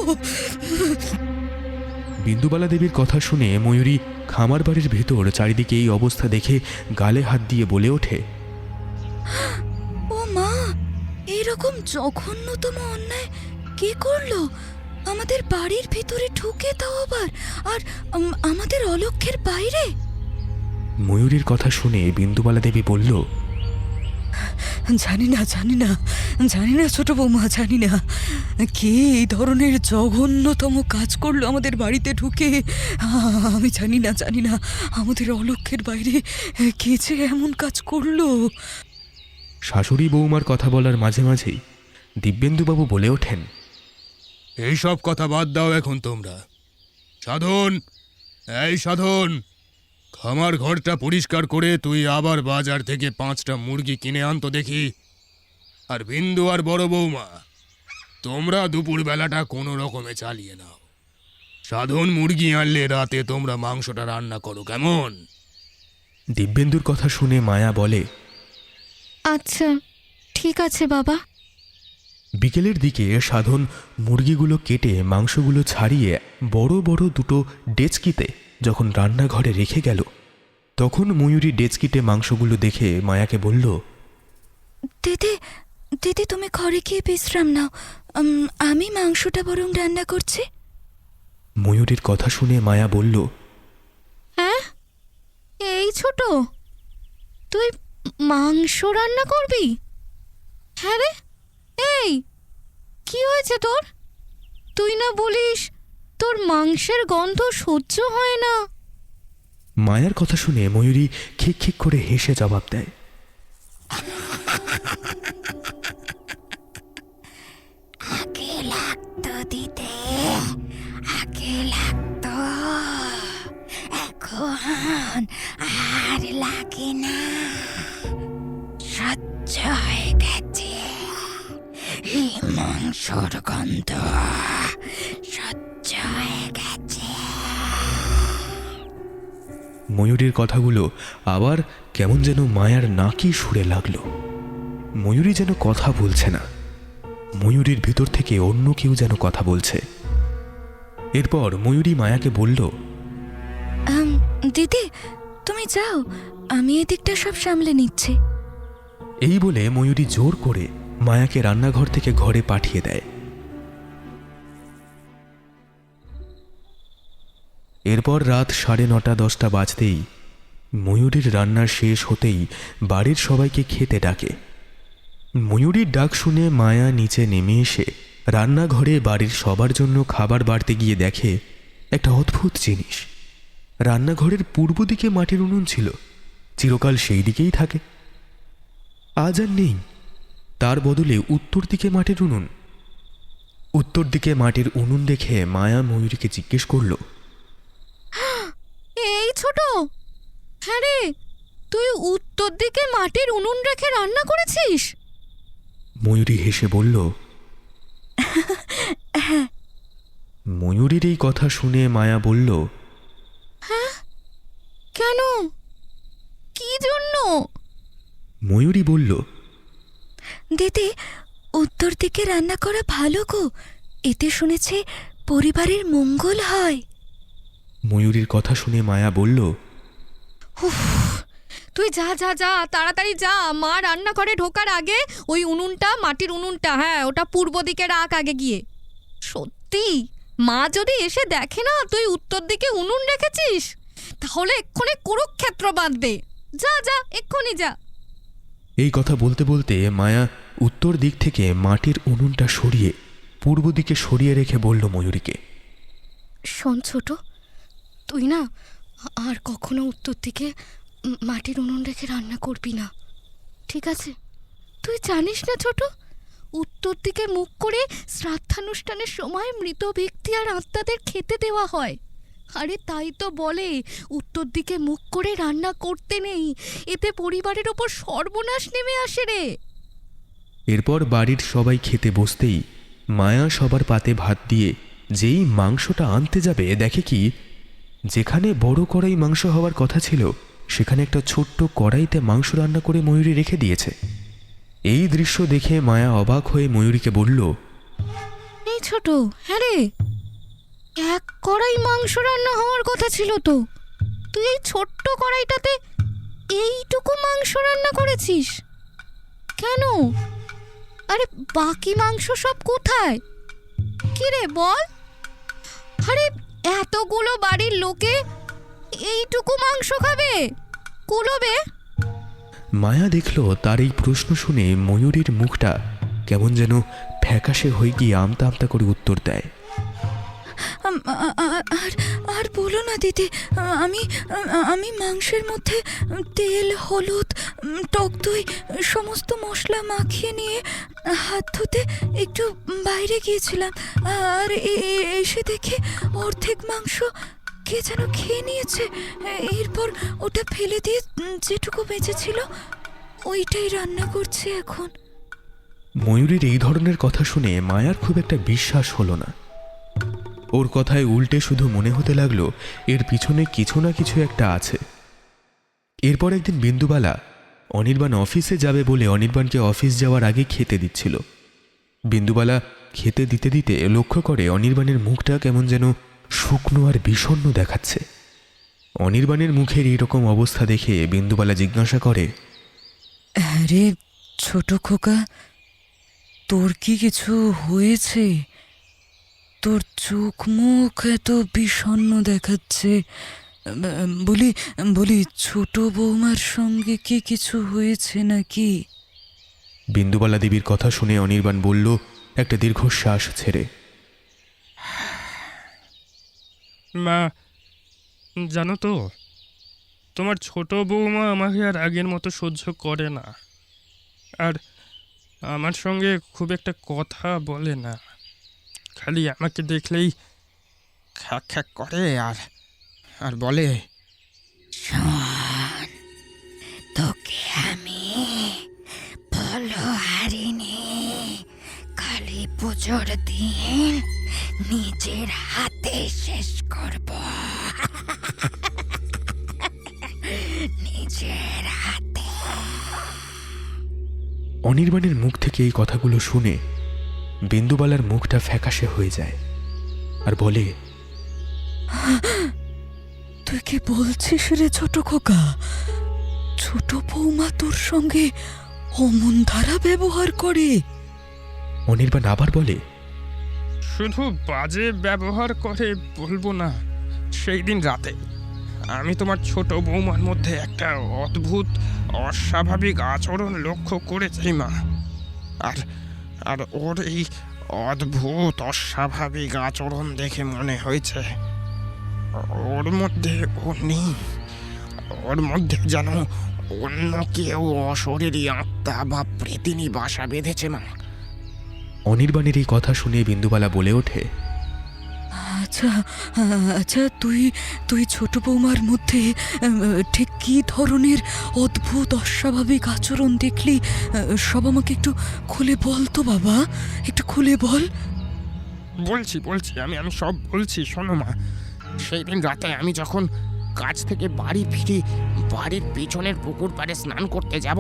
বিন্দুবালা দেবীর কথা শুনে ময়ূরী খামার বাড়ির ভিতর চারিদিকে এই অবস্থা দেখে গালে হাত দিয়ে বলে ওঠে,
ও মা, এরকম জঘন্যতম অন্যায় কে করলো? আমাদের বাড়ির ভিতরে ঢুকে, তাও আবার, আর আমাদের অলক্ষ্যের বাইরে।
ময়ূরীর কথা শুনে বিন্দুবালা দেবী বলল,
জানি না জানি না জানি না ছোট বৌমা, জানি না কে এই ধরনের জঘন্যতম কাজ করলো আমাদের বাড়িতে ঢুকে। আমি জানি না জানি না আমাদের অলক্ষ্যের বাইরে কে যে এমন কাজ করলো।
শাশুড়ি বৌমার কথা বলার মাঝে মাঝেই দিব্যেন্দুবাবু বলে ওঠেন,
এইসব কথা বাদ দাও এখন তোমরা। সাধন, এই সাধন, খামার ঘরটা পরিষ্কার করে তুই আবার বাজার থেকে 5টা মুরগি কিনে আনতো দেখি। আর বিন্দু আর বড় বৌমা, তোমরা দুপুর বেলাটা কোনো রকমে চালিয়ে নাও। সাধন মুরগি আনলে রাতে তোমরা মাংসটা রান্না করো, কেমন?
দিব্যেন্দুর কথা শুনে মায়া বলে,
আচ্ছা ঠিক আছে বাবা।
বিকেলের দিকে সাধন মুরগিগুলো কেটে মাংসগুলো ছাড়িয়ে বড় বড় দুটো ডেচকিতে যখন রান্নাঘরে রেখে গেল, তখন ময়ূরী ডেচকিতে মাংসগুলো দেখে মায়াকে বলল,
দিদি দিদি তুমি ঘরে গিয়ে বিশ্রাম নাও, আমি মাংসটা বরং রান্না করছি।
ময়ূরীর কথা শুনে মায়া বলল,
হ্যাঁ এই ছোট, তুই মাংস রান্না করবি? হ্যাঁ রে, এই কি হয়েছে তোর? তুই না বলিস তোর মাংসের গন্ধ সহ্য হয় না?
মায়ার কথা শুনে ময়ূরী খিক খিক করে হেসে জবাব দেয়,
আগে লাগতো দিতে, আগে লাগতো, এখন আর লাগে না, সহ্য হয়ে গেছে এই মাংসর গন্ধ, সহ্য হয়ে গেছে।
ময়ূরীর কথাগুলো আবার কেমন যেন মায়ার নাকি সুরে লাগলো। ময়ূরী যেন কথা বলছে না, ময়ূরীর ভিতর থেকে অন্য কেউ যেন কথা বলছে। এরপর ময়ূরী মায়াকে বলল,
দিদি তুমি যাও, আমি এদিকটা সব সামলে নিচ্ছি।
এই বলে ময়ূরী জোর করে মায়াকে রান্নাঘর থেকে ঘরে পাঠিয়ে দেয়। এরপর রাত 9:30-10টা বাজতেই ময়ূরীর রান্না শেষ হতেই বাড়ির সবাইকে খেতে ডাকে। ময়ূরীর ডাক শুনে মায়া নিচে নেমে এসে রান্নাঘরে বাড়ির সবার জন্য খাবার বাড়তে গিয়ে দেখে একটা অদ্ভুত জিনিস। রান্নাঘরের পূর্ব দিকে মাটির উনুন ছিল, চিরকাল সেই দিকেই থাকে, আজ আর নেই। তার বদলে উত্তর দিকে মাটির উনুন। উত্তর দিকে মাটির উনুন দেখে মায়া ময়ূরীকে জিজ্ঞেস করল,
এই ছোট, হ্যাঁ রে, তুই উত্তর দিকে মাটির উনুন রেখে রান্না করেছিস?
ময়ূরী হেসে বলল, ময়ূরীর এই কথা শুনে মায়া বলল,
হ্যাঁ কেন, কি জন্য?
ময়ূরী বলল,
দিদি উত্তর দিকে রান্না করা ভালো গো, এতে শুনেছি পরিবারের মঙ্গল হয়।
ময়ূরীর কথা শুনে মায়া বলল,
উফ, তুই যা যা যা, তাড়াতাড়ি যা, মা রান্নাঘরে ঢোকার আগে ওই উনুনটা, মাটির উনুনটা, হ্যাঁ ওটা পূর্ব দিকে রাখ আগে গিয়ে। সত্যি মা যদি এসে দেখে না তুই উত্তর দিকে উনুন রেখেছিস, তাহলে এক্ষুনি কুরুক্ষেত্র বাঁধবে। যা যা, এক্ষুনি যা।
এই কথা বলতে বলতে মায়া উত্তর দিক থেকে মাটির উনুনটা সরিয়ে পূর্ব দিকে সরিয়ে রেখে বলল ময়ূরীকে,
শোন ছোট, তুই না আর কখনো উত্তর দিকে মাটির উনুন রেখে রান্না করবি না, ঠিক আছে? তুই জানিস না ছোট, উত্তর দিকে মুখ করে শ্রাদ্ধানুষ্ঠানের সময় মৃত ব্যক্তি আর আত্মাদের খেতে দেওয়া হয়। আরে তাই তো বলে উত্তর দিকে মুখ করে রান্না করতে নেই, এতে পরিবারের ওপর সর্বনাশ নেমে আসে রে।
এরপর বাড়ির সবাই খেতে বসতেই মায়া সবার পাতে ভাত দিয়ে যেই মাংসটা আনতে যাবে, দেখে কি যেখানে বড় কড়াই মাংস হওয়ার কথা ছিল সেখানে একটা ছোট্ট কড়াইতে মাংস রান্না করে ময়ূরী রেখে দিয়েছে। এই দৃশ্য দেখে মায়া অবাক হয়ে ময়ূরীকে বলল,
এই ছোট, হ্যাঁ রে, এক কড়াই মাংস রান্না হওয়ার কথা ছিল তো, তুই এই ছোট্ট কড়াইটাতে এইটুকু মাংস রান্না করেছিস কেন? আরে বাকি মাংস সব কোথায়? কি রে বল? আরে এতগুলো বাড়ির লোকে এইটুকু মাংস খাবে? কুলোবে?
মায়া দেখল তার এই প্রশ্ন শুনে ময়ূরীর মুখটা কেমন যেন ফ্যাকাশে হয়ে গিয়ে আমতা আমতা করে উত্তর দেয়,
আর বলো না দিদি, আমি মাংসের মধ্যে তেল, হলুদ, টক দই সমস্ত মশলা মাখিয়ে নিয়ে হাত ধুতে একটু বাইরে গিয়েছিলাম, আর এসে দেখে অর্ধেক মাংস কে যেন খেয়ে নিয়েছে। এরপর ওটা ফেলে দিয়ে যেটুকু বেঁচেছিল ওইটাই রান্না করছে এখন।
ময়ূরীর এই ধরনের কথা শুনে মায়ার খুব একটা বিশ্বাস হলো না। ওর কথায় উল্টে শুধু মনে হতে লাগলো এর পিছনে কিছু না কিছু একটা আছে। এরপর একদিন বিন্দুবালা অনির্বাণ অফিসে যাবে বলে অনির্বাণকে অফিস যাওয়ার আগে খেতে দিচ্ছিল। বিন্দুবালা খেতে দিতে দিতে লক্ষ্য করে অনির্বাণের মুখটা কেমন যেন শুকনো আর বিষণ্ণ দেখাচ্ছে। অনির্বাণের মুখের এইরকম অবস্থা দেখে বিন্দুবালা জিজ্ঞাসা করে,
আরে ছোট খোকা, তোর কি কিছু হয়েছে? তোর চোখ মুখ এত বিষণ্ণ দেখাচ্ছে। বলি বলি ছোট বৌমার সঙ্গে কি কিছু হয়েছে নাকি?
বিন্দুবালা দেবীর কথা শুনে অনির্বাণ বলল একটা দীর্ঘশ্বাস ছেড়ে,
মা, জানো তো, তোমার ছোট বৌমা আমাকে আর আগের মতো সহ্য করে না, আর আমার সঙ্গে খুব একটা কথা বলে না। খালি আমাকে দেখলেই খ্যাক খ্যাক করে আর আর বলে,
শোন, তোকে আমি বলো হারিনি, কালী পুজোর দিন নিজের হাতে শেষ করব, নিজের হাতে।
অনির্বাণের মুখ থেকে এই কথাগুলো শুনে বিন্দুবালার মুখটা ফ্যাকাশে হয়ে যায় আর বলে,
তুই কি বলছিস রে ছোট খোকা? ছোট বৌমা তোর সঙ্গে অমন ধারা ব্যবহার করে?
অনির্বাণ আবার বলে,
শুধু বাজে ব্যবহার করে বলবো না, সেই দিন রাতে আমি তোমার ছোট বৌমার মধ্যে একটা অদ্ভুত অস্বাভাবিক আচরণ লক্ষ্য করেছি মা। আর আর ওর এই অদ্ভুত অস্বাভাবিক আচরণ দেখে মনে হয়েছে ওর মধ্যে ও নেই, ওর মধ্যে যেন অন্য কেউ অশরীরী আত্মা বা প্রেতিনী বাসা বেঁধেছে মা।
অনির্বাণের এই কথা শুনে বিন্দুবালা বলে ওঠে,
আচ্ছা আচ্ছা, তুই তুই ছোট বৌমার মধ্যে ঠিক কি ধরনের অদ্ভুত অস্বাভাবিক আচরণ দেখলি? সব আমাকে একটু খুলে বল তো বাবা, একটু খুলে বল।
বলছি বলছি আমি আমি সব বলছি, শোনো মা। সেই দিন রাতে আমি যখন কাজ থেকে বাড়ি ফিরি, বাড়ির পিছনের পুকুর পাড়ে স্নান করতে যাব,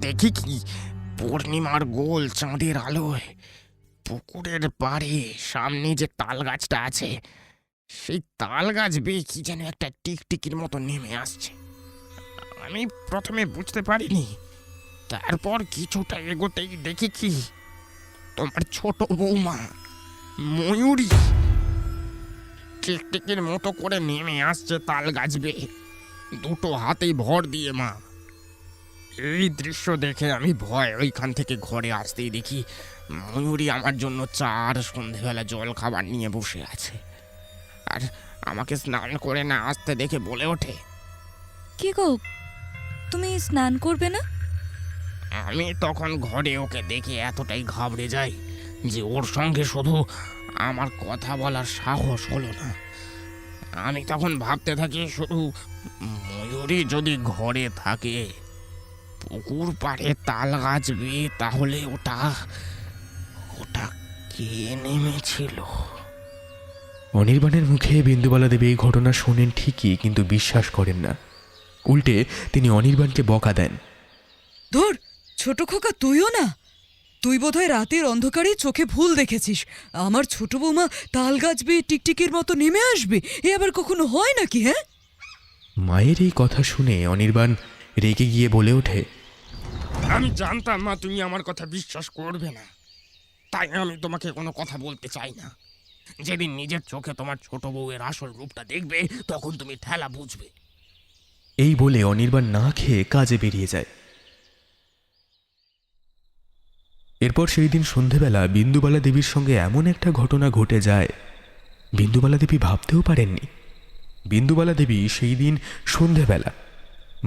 দেখি কি পূর্ণিমার গোল চাঁদের আলোয় পুকুরের পাড়ে সামনে যে তাল গাছটা আছে, সেই তাল গাছ বেয়ে কি যেন একটা টিকটিকির মতো নেমে আসছে। আমি প্রথমে বুঝতে পারিনি, তারপর কিছুটা এগোতেই দেখি কি তোমার ছোট বৌমা ময়ূরী টিকটিকির মতো করে নেমে আসছে তাল গাছ বেয়ে, দুটো হাতেই ভর দিয়ে মা। এই দৃশ্য দেখে আমি ভয় ওইখান থেকে ঘরে আসতেই দেখি ময়ূরী আমার জন্য চা আর সন্ধেবেলা জল খাবার নিয়ে বসে আছে, আর আমাকে স্নান করে না আসতে দেখে বলে ওঠে,
কি গো, তুমি স্নান করবে না?
আমি তখন ঘরে ওকে দেখে এতটাই ঘাবড়ে যাই যে ওর সঙ্গে শুধু আমার কথা বলার সাহস হলো না। আমি তখন ভাবতে থাকি, শুধু ময়ূরী যদি ঘরে থাকে, পুকুর পাড়ে তাল গাছ বেয়ে, তাহলে ওটা ওটা কে নেমেছিল?
অনির্বাণের মুখে বিন্দুবালা দেবী এই ঘটনা শোনেন ঠিকই, কিন্তু বিশ্বাস করেন না। উল্টে তিনি অনির্বাণকে বকা দেন,
ধুর ছোট খোকা, তুইও না? তুই বোধহয় রাতের অন্ধকারে চোখে ভুল দেখেছিস। আমার ছোট বৌমা তাল গাছ বেয়ে টিকটিকির মতো নেমে আসবে, এ আবার কখনো হয় নাকি? হ্যাঁ,
মায়ের এই কথা শুনে অনির্বাণ রেগে গিয়ে বলে ওঠে,
আমি জানতাম মা তুমি আমার কথা বিশ্বাস করবে না, তাই আমি তোমাকে কোনো কথা বলতে চাই না। যেদিন নিজের চোখে তোমার ছোট বউয়ের আসল রূপটা দেখবে, তখন তুমি ঠেলা বুঝবে।
এই বলে অনির্বাণ না খেয়ে কাজে বেরিয়ে যায়। এরপর সেই দিন সন্ধেবেলা বিন্দুবালা দেবীর সঙ্গে এমন একটা ঘটনা ঘটে যায় বিন্দুবালা দেবী ভাবতেও পারেননি। বিন্দুবালা দেবী সেই দিন সন্ধেবেলা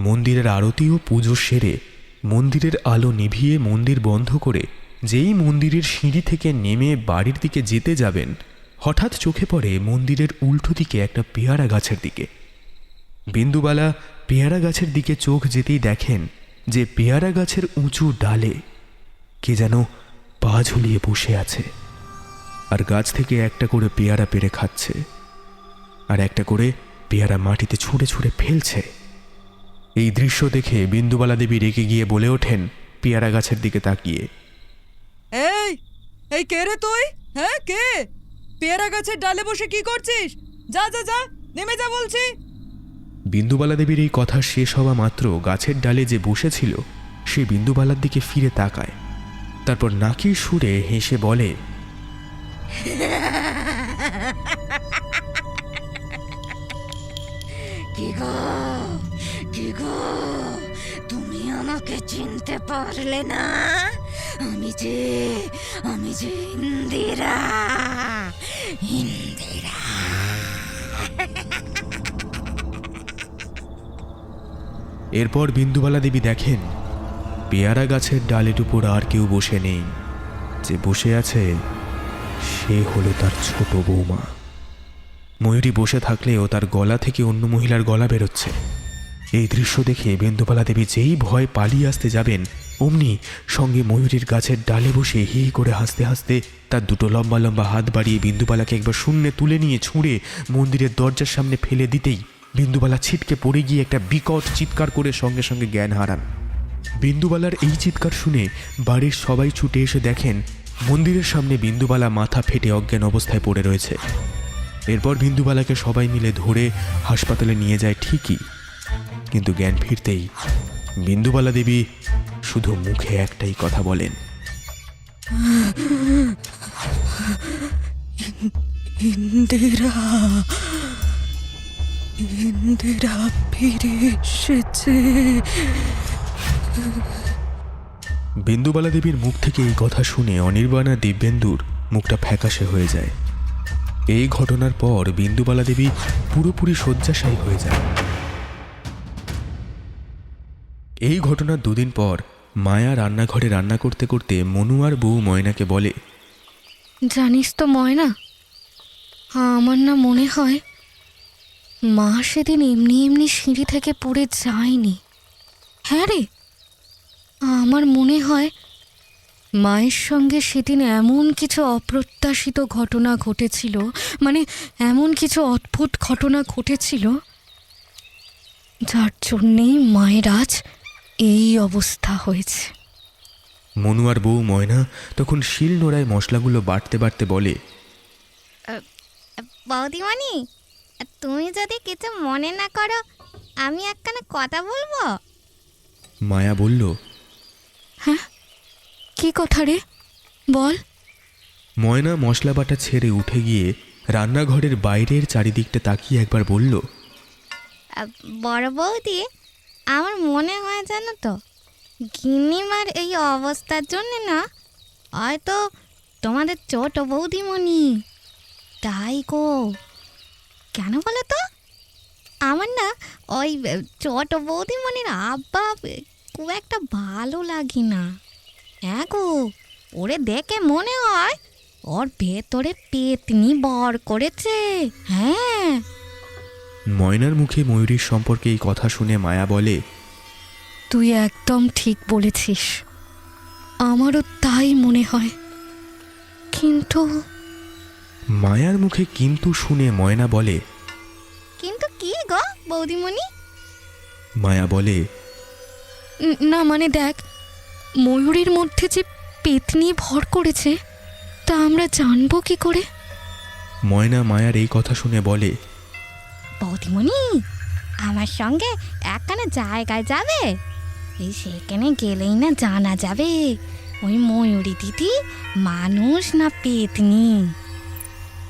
মন্দিরের আরতি ও পুজো সেরে মন্দিরের আলো নিভিয়ে মন্দির বন্ধ করে যেই মন্দিরের সিঁড়ি থেকে নেমে বাড়ির দিকে যেতে যাবেন, হঠাৎ চোখে পড়ে মন্দিরের উল্টো দিকে একটা পেয়ারা গাছের দিকে। বিন্দুবালা পেয়ারা গাছের দিকে চোখ যেতেই দেখেন যে পেয়ারা গাছের উঁচু ডালে কে যেন পা ঝুলিয়ে বসে আছে, আর গাছ থেকে একটা করে পেয়ারা পেড়ে খাচ্ছে, আর একটা করে পেয়ারা মাটিতে ছুঁড়ে ছুঁড়ে ফেলছে। এই দৃশ্য দেখে বিন্দুবালা দেবী রেগে গিয়ে বলে ওঠেন পেয়ারা গাছের দিকে তাকিয়ে,
এই এই কে রে তুই? হ্যাঁ কে? পেয়ারা গাছের ডালে বসে কি করছিস? যা যা যা, নেমে যা বলছি।
বিন্দুবালা দেবীর এই কথা শেষ হওয়া মাত্র গাছের ডালে যে বসেছিল সে বিন্দুবালার দিকে ফিরে তাকায়, তারপর নাকি সুরে হেসে বলে,
কি গো তুমি আমাকে চিনতে পারলে না? আমি যে ইন্দিরা।
এরপর বিন্দুবালা দেবী দেখেন পেয়ারা গাছের ডালের উপর আর কেউ বসে নেই, যে বসে আছে সে হলো তার ছোট বৌমা। ময়ূরী বসে থাকলেও তার গলা থেকে অন্য মহিলার গলা বেরোচ্ছে। এই দৃশ্য দেখে বিন্দুবালা দেবী যেই ভয় পালিয়ে আসতে যাবেন অমনি সঙ্গে ময়ূরীর গাছের ডালে বসে হি হি করে হাসতে হাসতে তার দুটো লম্বা লম্বা হাত বাড়িয়ে বিন্দুবালাকে একবার শূন্যে তুলে নিয়ে ছুঁড়ে মন্দিরের দরজার সামনে ফেলে দিতেই বিন্দুবালা ছিটকে পড়ে গিয়ে একটা বিকট চিৎকার করে সঙ্গে সঙ্গে জ্ঞান হারান। বিন্দুবালার এই চিৎকার শুনে বাড়ির সবাই ছুটে এসে দেখেন মন্দিরের সামনে বিন্দুবালা মাথা ফেটে অজ্ঞান অবস্থায় পড়ে রয়েছে। এরপর বিন্দুবালাকে সবাই মিলে ধরে হাসপাতালে নিয়ে যায় ঠিকই, কিন্তু জ্ঞান ফিরতেই বিন্দুবালা দেবী শুধু মুখে একটাই কথা বলেন,
ইন্দিরা ইন্দিরা ফিরে এসেছে।
বিন্দুবালা দেবীর মুখ থেকে এই কথা শুনে অনির্বাণ আর দিব্যেন্দুর মুখটা ফ্যাকাশে হয়ে যায়। এই ঘটনার পর বিন্দুবালা দেবী পুরোপুরি শয্যাশায়ী হয়ে যায়। এই ঘটনার দুদিন পর মায়া রান্নাঘরে রান্না করতে করতে মনু আর বউ ময়নাকে বলে,
জানিস তো ময়না, আমার না মনে হয় মা সেদিন এমনি এমনি সিঁড়ি থেকে পড়ে যায়নি। হ্যাঁ রে, আমার মনে হয় মায়ের সঙ্গে সেদিন এমন কিছু অপ্রত্যাশিত ঘটনা ঘটেছিল, মানে এমন কিছু অদ্ভুত ঘটনা ঘটেছিল যার জন্যেই মায়ের আজ এই অবস্থা হয়েছে।
মনু আর বউ ময়না তখন শিল নোড়ায় মশলাগুলো বাটতে বাটতে বলে,
বৌদিমণি, তুমি যদি কিছু মনে না করো আমি একখানা কথা বলবো।
মায়া বলল,
হ্যাঁ, কি কথা রে, বল।
ময়না মশলা বাটা ছেড়ে উঠে গিয়ে রান্নাঘরের বাইরের চারিদিকটা তাকিয়ে একবার বলল,
বড় বৌদি, আমার মনে হয় জানো তো গিন্নিমার এই অবস্থার জন্য না হয়তো তোমাদের ছোট বৌদিমণি। তাই গো, কেন বলো তো? আমার না ওই ছোট বৌদিমণির আব্বা খুব একটা ভালো লাগে না। হ্যাঁ গো, ওরে দেখে মনে হয় ওর ভেতরে পেতনি বর করেছে। হ্যাঁ।
ময়নার মুখে ময়ূরীর সম্পর্কে এই কথা শুনে মায়া বলে,
তুই একদম ঠিক বলেছিস, আমারও তাই মনে হয়। কিন্তু
মায়ার মুখে কিন্তু শুনে ময়না বলে,
কিন্তু কি গো বৌদিমণি?
মায়া বলে,
না মানে দেখ, ময়ূরীর মধ্যে যে পেতনি ভর করেছে তা আমরা জানবো কি করে?
ময়না মায়ার এই কথা শুনে বলে,
বৌদিমণি, আমার সঙ্গে একখানা জায়গায় যাবে? এই সেখানে গেলেই না জানা যাবে ওই ময়ূরী দিদি মানুষ না পেতনি।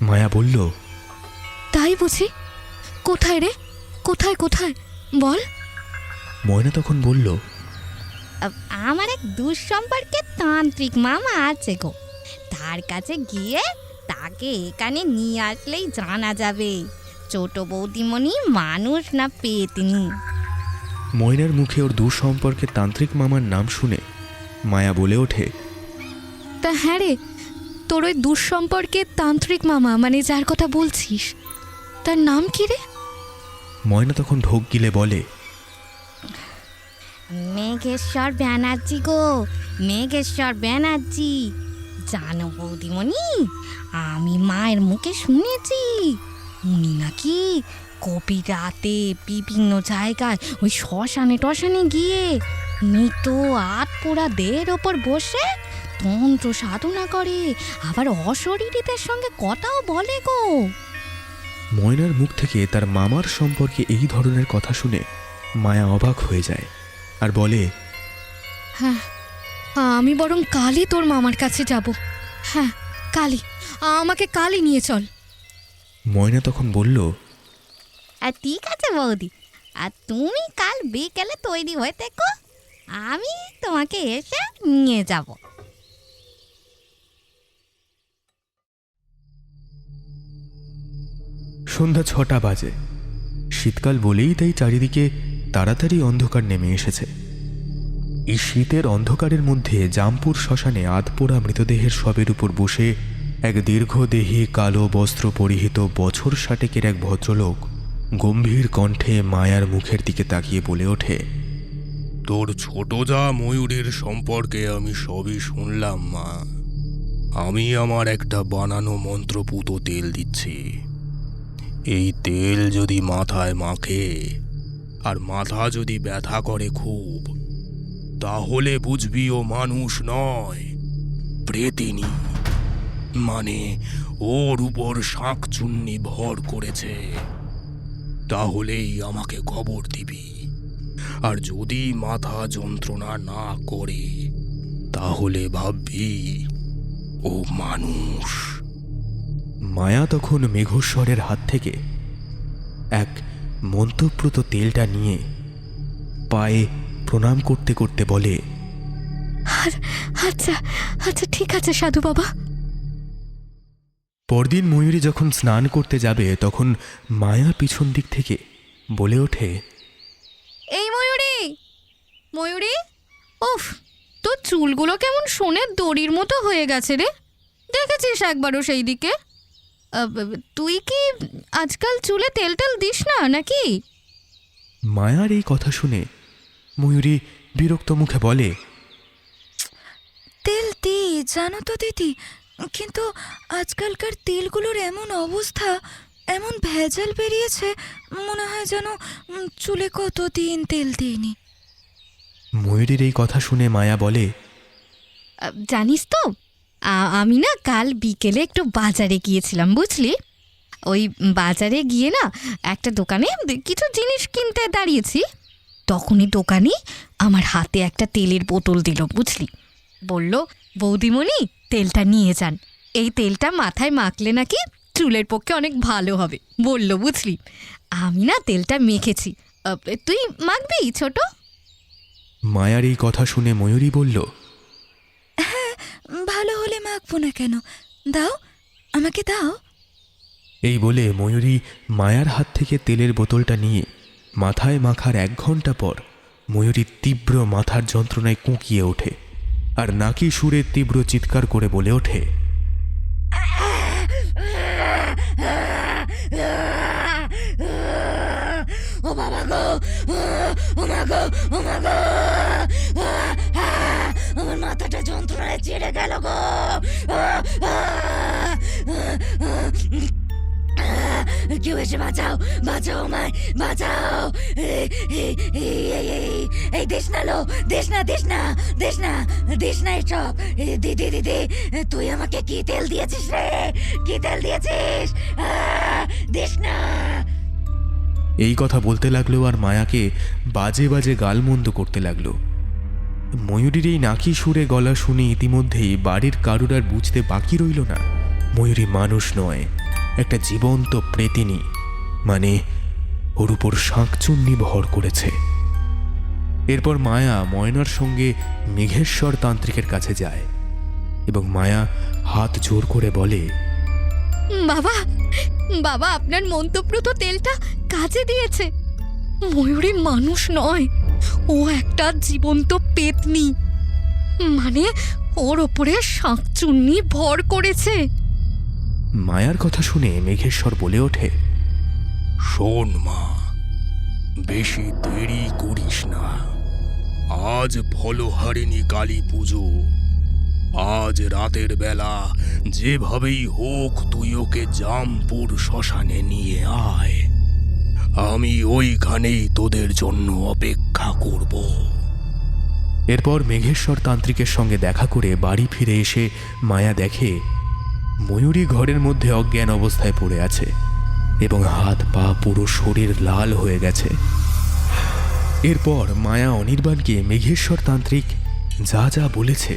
মায়া বলল,
তাই বুঝি? কোথায় রে, কোথায় কোথায় বল।
ময়না তখন বলল,
আমার এক দুঃসম্পর্কের তান্ত্রিক মামা আছে গো, তার কাছে গিয়ে তাকে এখানে নিয়ে আসলেই জানা যাবে ছোট বৌদিমণি মানুষ না পেতনি।
ময়নার মুখে ওর দূর সম্পর্কে তান্ত্রিক মামার নাম শুনে মায়া বলে ওঠে,
তা হ্যাঁ রে, তোর ওই দুঃসম্পর্কের তান্ত্রিক মামা মানে যার কথা বলছিস তার নাম কি রে?
ময়না তখন ঢোক গিলে বলে,
মেঘেশ্বর ব্যানার্জি গো, মেঘেশ্বর ব্যানার্জি। জানো বৌদিমণি, আমি মায়ের মুখে শুনেছি উনি নাকি কবি রাতে বিভিন্ন জায়গায় ওই শ্মশানে টশানে গিয়ে মৃত আধপোড়া দেহের ওপর বসে তন্ত্র সাধনা করে, আবার অশরীরীদের সঙ্গে কথাও বলে গো।
ময়নার মুখ থেকে তার মামার সম্পর্কে এই ধরনের কথা শুনে মায়া অবাক হয়ে যায় আর বলে,
হ্যাঁ, আমি বরং কালই তোর মামার কাছে যাব। হ্যাঁ, কালই, আমাকে কালই নিয়ে চল।
ময়না তখন বলল,
আর ঠিক আছে বৌদি, আর তুমি কাল বিকেলে তৈরি হয়ে থেকো, আমি তোমাকে এসে নিয়ে যাব।
সন্ধ্যা 6টা বাজে। শীতকাল বলেই তাই চারিদিকে তাড়াতাড়ি অন্ধকার নেমে এসেছে। এই শীতের অন্ধকারের মধ্যে জামপুর শ্মশানে আধপোড়া মৃতদেহের শবের উপর বসে এক দীর্ঘদেহী কালো বস্ত্র পরিহিত বছর 60-এর এক ভদ্রলোক গম্ভীর কণ্ঠে মায়ার মুখের দিকে তাকিয়ে বলে ওঠে,
তোর ছোট যা ময়ূরীর সম্পর্কে আমি সবই শুনলাম মা। আমি আমার একটা বানানো মন্ত্রপুত তেল দিচ্ছি। এই তেল যদি মাথায় মাখে আর মাথা যদি ব্যথা করে খুব, তাহলে বুঝবি ও মানুষ নয়, প্রেতিনী। মানে ওর উপর শাঁকচুন্নি ভর করেছে। তাহলেই আমাকে খবর দিবি। আর যদি মাথা যন্ত্রণা না করে, তাহলে ভাববি ও মানুষ।
মায়া তখন মেঘস্বরের হাত থেকে এক মন্ত্রপ্রুত তেলটা নিয়ে পায়ে প্রণাম করতে করতে বলে,
আচ্ছা আচ্ছা, ঠিক আছে সাধু বাবা।
পরদিন ময়ূরী যখন স্নান করতে যাবে তখন মায়া পিছন দিক থেকে বলে ওঠে,
এই ময়ূরী, ময়ূরী, উফ, তোর চুলগুলো কেমন সোনের দড়ির মতো হয়ে গেছে রে। দেখেছিস একবারও সেই দিকে? তুই কি আজকাল চুলে তেল টেল দিস না নাকি?
মায়ার এই কথা শুনে ময়ূরী বিরক্ত মুখে বলে,
তেল দিই জানো তো দিদি, কিন্তু আজকালকার তেলগুলোর এমন অবস্থা, এমন ভেজাল বেরিয়েছে, মনে হয় যেন চুলে কতদিন তেল দিইনি।
ময়ূরীর এই কথা শুনে মায়া বলে,
জানিস তো, আমি না কাল বিকেলে একটু বাজারে গিয়েছিলাম, বুঝলি। ওই বাজারে গিয়ে না একটা দোকানে কিছু জিনিস কিনতে দাঁড়িয়েছি। তখনই দোকানি আমার হাতে একটা তেলের বোতল দিল, বুঝলি। বলল, বৌদিমণি, তেলটা নিয়ে যান, এই তেলটা মাথায় মাখলে নাকি চুলের পক্ষে অনেক ভালো হবে বলল, বুঝলি। আমি না তেলটা মেখেছি, তুই মাখবি ছোট?
মায়ার এই কথা শুনে ময়ূরী বলল,
ভালো হলে মাখবো না কেন, দাও, আমাকে দাও।
এই বলে ময়ূরী মায়ার হাত থেকে তেলের বোতলটা নিয়ে মাথায় মাখার 1 ঘন্টা পর ময়ূরীর তীব্র মাথার যন্ত্রণায় কুঁকিয়ে ওঠে আর নাকি সুরে তীব্র চিৎকার করে বলে ওঠে,
ও বাবা গো, ও মা গো, ও মা গো, আমার মাথাটা যন্ত্রণায় ছেড়ে গেল গো। কেউ এসে বাঁচাও, বাঁচাও আমায়, বাঁচাও। এই দেশ না লো, দেশ না, দেশ না, দেশ না, দেশ না এসব। দিদি দিদি, তুই আমাকে কি তেল দিয়েছিস রে? কি তেল দিয়েছিস? দেশ না।
এই কথা বলতে লাগলো আর মায়াকে বাজে বাজে গালমন্দ করতে লাগলো। ময়ূরীর এই নাকি সুরে গলা শুনে ইতিমধ্যেই বাড়ির কারুর আর বুঝতে বাকি রইল না ময়ূরী মানুষ নয়, একটা জীবন্ত প্রেতিনী, মানে ওর উপর শাঁকচুন্নি ভর করেছে। এরপর মায়া ময়নার সঙ্গে মেঘেশ্বর তান্ত্রিকের কাছে যায় এবং মায়া হাত জোর করে বলে,
বাবা, বাবা, আপনার মন্ত্রপ্রুত তেলটা কাজে দিয়েছে। ময়ূরী মানুষ নয়, ও একটা জীবন্ত পেতনি, মানে ওর ওপরে শাঁকচুন্নি ভর করেছে।
মায়ার কথা শুনে মেঘেশ্বর বলে ওঠে,
শোন মা, বেশি দেরি করিস না। আজ ফলহারিণী কালী পুজো। আজ রাতের বেলা যেভাবেই হোক তুই ওকে জামপুর শ্মশানে নিয়ে আয়। আমি ওইখানেই তোদের জন্য অপেক্ষা করব।
এরপর মেঘেশ্বর তান্ত্রিকের সঙ্গে দেখা করে বাড়ি ফিরে এসে মায়া দেখে ময়ূরী ঘরের মধ্যে অজ্ঞান অবস্থায় পড়ে আছে এবং হাত পা পুরো শরীর লাল হয়ে গেছে। এরপর মায়া অনির্বাণকে মেঘেশ্বর তান্ত্রিক যা যা বলেছে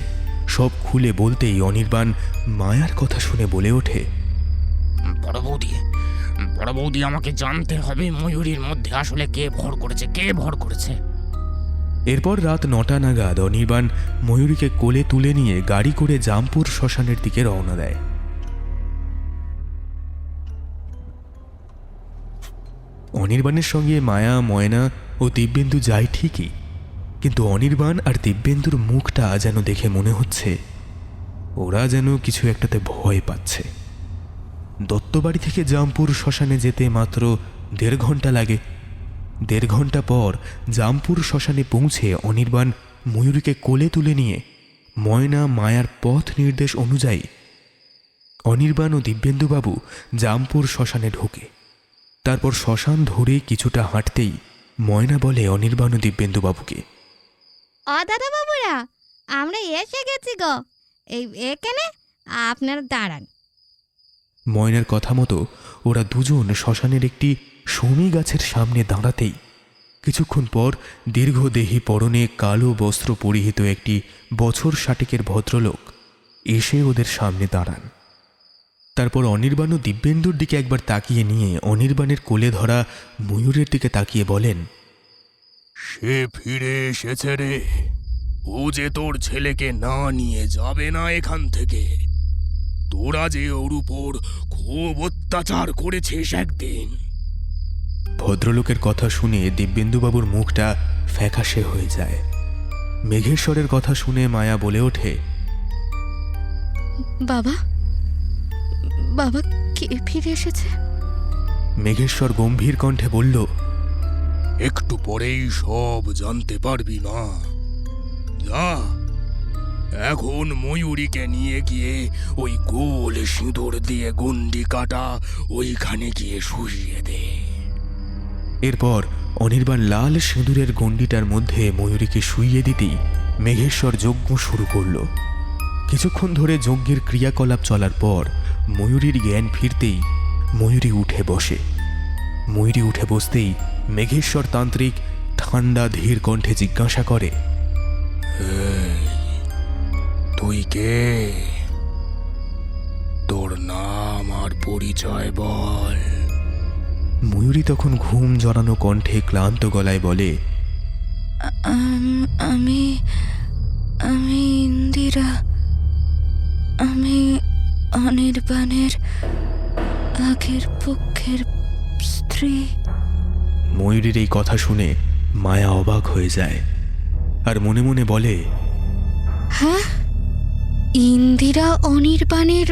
সব খুলে বলতেই অনির্বাণ মায়ার কথা শুনে বলে ওঠে,
বড় বৌদি আমাকে জানতে হবে ময়ূরীর মধ্যে আসলে কে ভর করেছে।
এরপর রাত 9টা নাগাদ অনির্বাণ ময়ূরীকে কোলে তুলে নিয়ে গাড়ি করে জামপুর শ্মশানের দিকে রওনা দেয়। অনির্বাণের সঙ্গে মায়া, ময়না ও দিব্যেন্দু যায় ঠিকই, কিন্তু অনির্বাণ আর দিব্যেন্দুর মুখটা যেন দেখে মনে হচ্ছে ওরা যেন কিছু একটাতে ভয় পাচ্ছে। দত্তবাড়ি থেকে জামপুর শ্মশানে যেতে মাত্র 1.5 ঘন্টা লাগে। 1.5 ঘন্টা পর জামপুর শ্মশানে পৌঁছে অনির্বাণ ময়ূরীকে কোলে তুলে নিয়ে ময়না, মায়ার পথ নির্দেশ অনুযায়ী অনির্বাণ ও দিব্যেন্দুবাবু জামপুর শ্মশানে ঢোকে। তারপর শ্মশান ধরে কিছুটা হাঁটতেই ময়না বলে অনির্বাণ ও দিব্যেন্দুবাবুকে,
দাদা বাবুরা, আমরা এসে গেছি গো, এখানে আপনারা দাঁড়ান।
ময়নার কথা মতো ওরা দুজন শ্মশানের একটি শমী গাছের সামনে দাঁড়াতেই কিছুক্ষণ পর দীর্ঘদেহী পরনে কালো বস্ত্র পরিহিত একটি বছর 60 ভদ্রলোক এসে ওদের সামনে দাঁড়ান। তারপর অনির্বাণ ও দিব্যেন্দুর দিকে একবার তাকিয়ে নিয়ে অনির্বাণের কোলে ধরা ময়ূরের দিকে তাকিয়ে বলেন,
সে ফিরে এসেছে রে। ও যে তোর ছেলেকে না নিয়ে যাবে না এখান থেকে। তোরা যে ওর উপর খুব অত্যাচার করেছিস একদিন।
ভদ্রলোকের কথা শুনে দিব্যেন্দুবাবুর মুখটা ফ্যাকাশে হয়ে যায়। মেঘেশ্বরের কথা শুনে মায়া বলে ওঠে,
বাবা কে ফিরে এসেছে?
মেঘেশ্বর গম্ভীর কণ্ঠে বলল,
একটু পরেই সব জানতে পারবি মা। যা, এখন ময়ূরীকে নিয়ে গিয়ে ওই গোল সিঁদুর দিয়ে গন্ডি কাটা ওইখানে গিয়ে শুইয়ে দে।
এরপর অনির্বাণ লাল সিঁদুরের গণ্ডিটার মধ্যে ময়ূরীকে শুইয়ে দিতেই মেঘেশ্বর যজ্ঞ শুরু করল। কিছুক্ষণ ধরে যজ্ঞের ক্রিয়াকলাপ চলার পর ময়ূরীর জ্ঞান ফিরতেই ময়ূরী উঠে বসে। ময়ূরী উঠে বসতেই মেঘেশ্বর তান্ত্রিক ঠান্ডা ধীর কণ্ঠে জিজ্ঞাসা করে,
তুই কে? তোর নাম আর পরিচয় বল।
ময়ূরী তখন ঘুম জড়ানো কণ্ঠে ক্লান্ত গলায় বলে,
আমি ইন্দিরা। আমি অনির্বাণের আগের পক্ষের স্ত্রী।
ময়ূরীর এই কথা শুনে মায়া অবাক হয়ে যায় আর মনে মনে বলে,
হ্যাঁ, ইন্দিরা অনির্বাণের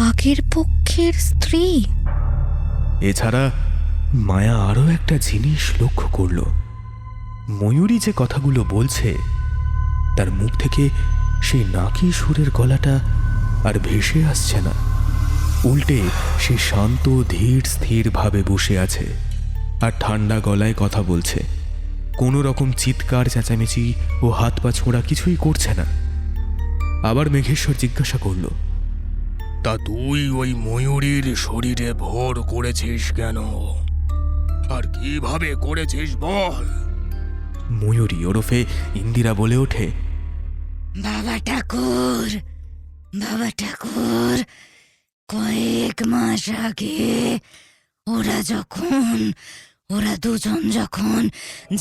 আগের পক্ষের স্ত্রী।
এছাড়া মায়া আরও একটা জিনিস লক্ষ্য করল। ময়ূরী যে কথাগুলো বলছে তার মুখ থেকে সেই নাকি সুরের গলাটা আর ভেসে আসছে না। উল্টে সে শান্ত ধীর স্থিরভাবে বসে আছে আর ঠান্ডা গলায় কথা বলছে। কোনো রকম চিৎকার চেঁচামেচি ও হাত পা ছোঁড়া কিছুই করছে না। আবার মেঘেশ্বর জিজ্ঞাসা করল,
তা তুই ওই ময়ূরীর শরীরে ভর করেছিস কেন? আর কিভাবে করেছিস বল?
ময়ূরী ওরফে ইন্দিরা বলে ওঠে,
বাবা ঠাকুর, কয়েক মাস আগে ওরা দুজন যখন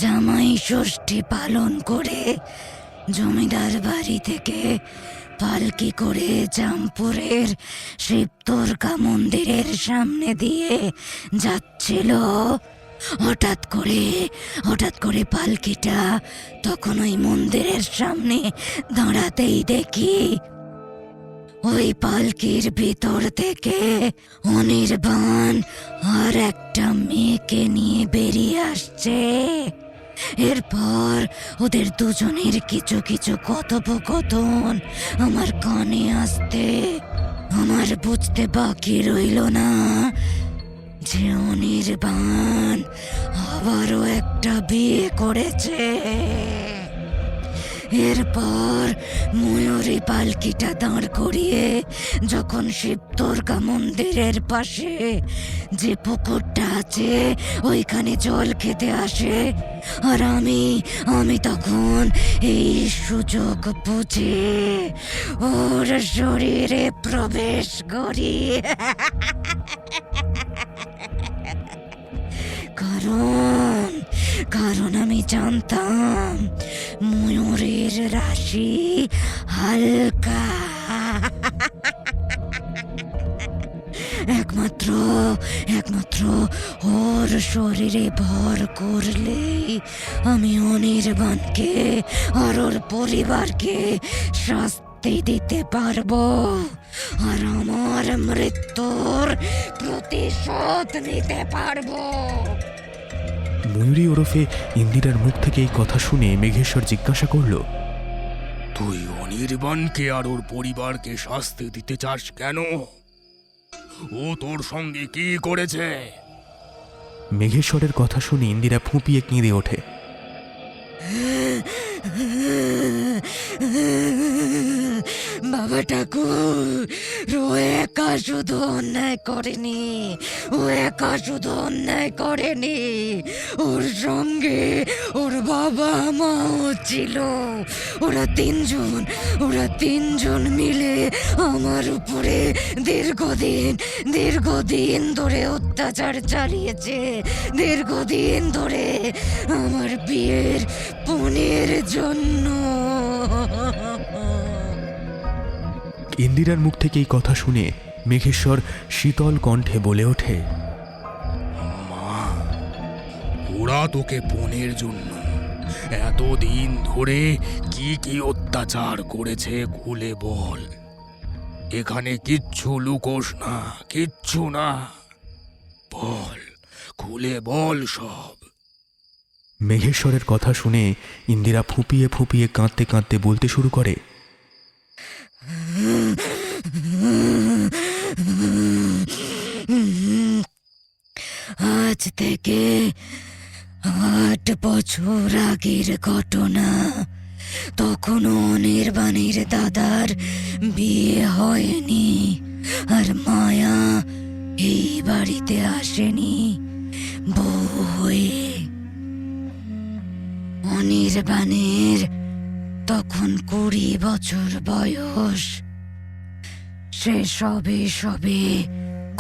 জামাই ষষ্ঠী পালন করে জমিদার বাড়ি থেকে পালকি করে জামপুরের শিব দুর্গা মন্দিরের সামনে দিয়ে যাচ্ছিল, হঠাৎ করে পালকিটা তখন ওই মন্দিরের সামনে দাঁড়াতেই দেখি ওই পালকির ভিতর থেকে অনির্বাণ আর একটা মেয়েকে নিয়ে বেরিয়ে আসছে। এরপর ওদের দুজনের কিছু কিছু কথোপকথন আমার কানে আসতে আমার বুঝতে বাকি রইল না যে অনির্বাণ আবারও একটা বিয়ে করেছে। এরপর ময়ূরী পালকিটা দাঁড় করিয়ে যখন শিবদুর্গা মন্দিরের পাশে যে পুকুরটা আছে ওইখানে জল খেতে আসে, আর আমি তখন এই সুযোগ বুঝে ওর শরীরে প্রবেশ করি। কারণ আমি জানতাম ময়ূরের রাশি হালকা। একমাত্র ওর শরীরে ভর করলেই আমি অনির্বাণকে আর ওর পরিবারকে শাস্তি দিতে পারবো, আর আমার মৃত্যুর প্রতিশোধ নিতে পারবো।
ময়ূরী ওরফে ইন্দিরার মুখ থেকে এই কথা শুনে মেঘেশ্বর জিজ্ঞাসা করল,
তুই অনির্বাণকে আর ওর পরিবারকে শাস্তি দিতে চাস কেন? ও তোর সঙ্গে কি করেছে?
মেঘেশ্বরের কথা শুনে ইন্দিরা ফুঁপিয়ে কেঁদে ওঠে।
বাবা ঠাকুর, ও একা শুধু অন্যায় করেনি, ওর সঙ্গে ওর বাবা মাও ছিল। ওরা তিনজন মিলে আমার উপরে দীর্ঘদিন ধরে অত্যাচার চালিয়েছে, দীর্ঘদিন ধরে আমার বিয়ের পণের জন্য।
ইন্দিরার মুখ থেকে এই কথা শুনে মেঘেশ্বর শীতল কণ্ঠে বলে ওঠে,
মা, ওরা তোকে পণের জন্য এতদিন ধরে কি কি অত্যাচার করেছে খুলে বল। এখানে কিচ্ছু লুকোস না, কিচ্ছু না, বল, খুলে বল সব।
মেঘেশ্বরের কথা শুনে ইন্দিরা ফুঁপিয়ে ফুঁপিয়ে কাঁদতে কাঁদতে বলতে শুরু করে,
আজ থেকে 8 বছর আগের ঘটনা। তখনও অনির্বাণের দাদার বিয়ে হয়নি, আর মায়া এই বাড়িতে আসেনি বউ হয়ে। অনির্বাণের তখন 20 বছর বয়স। সে সবে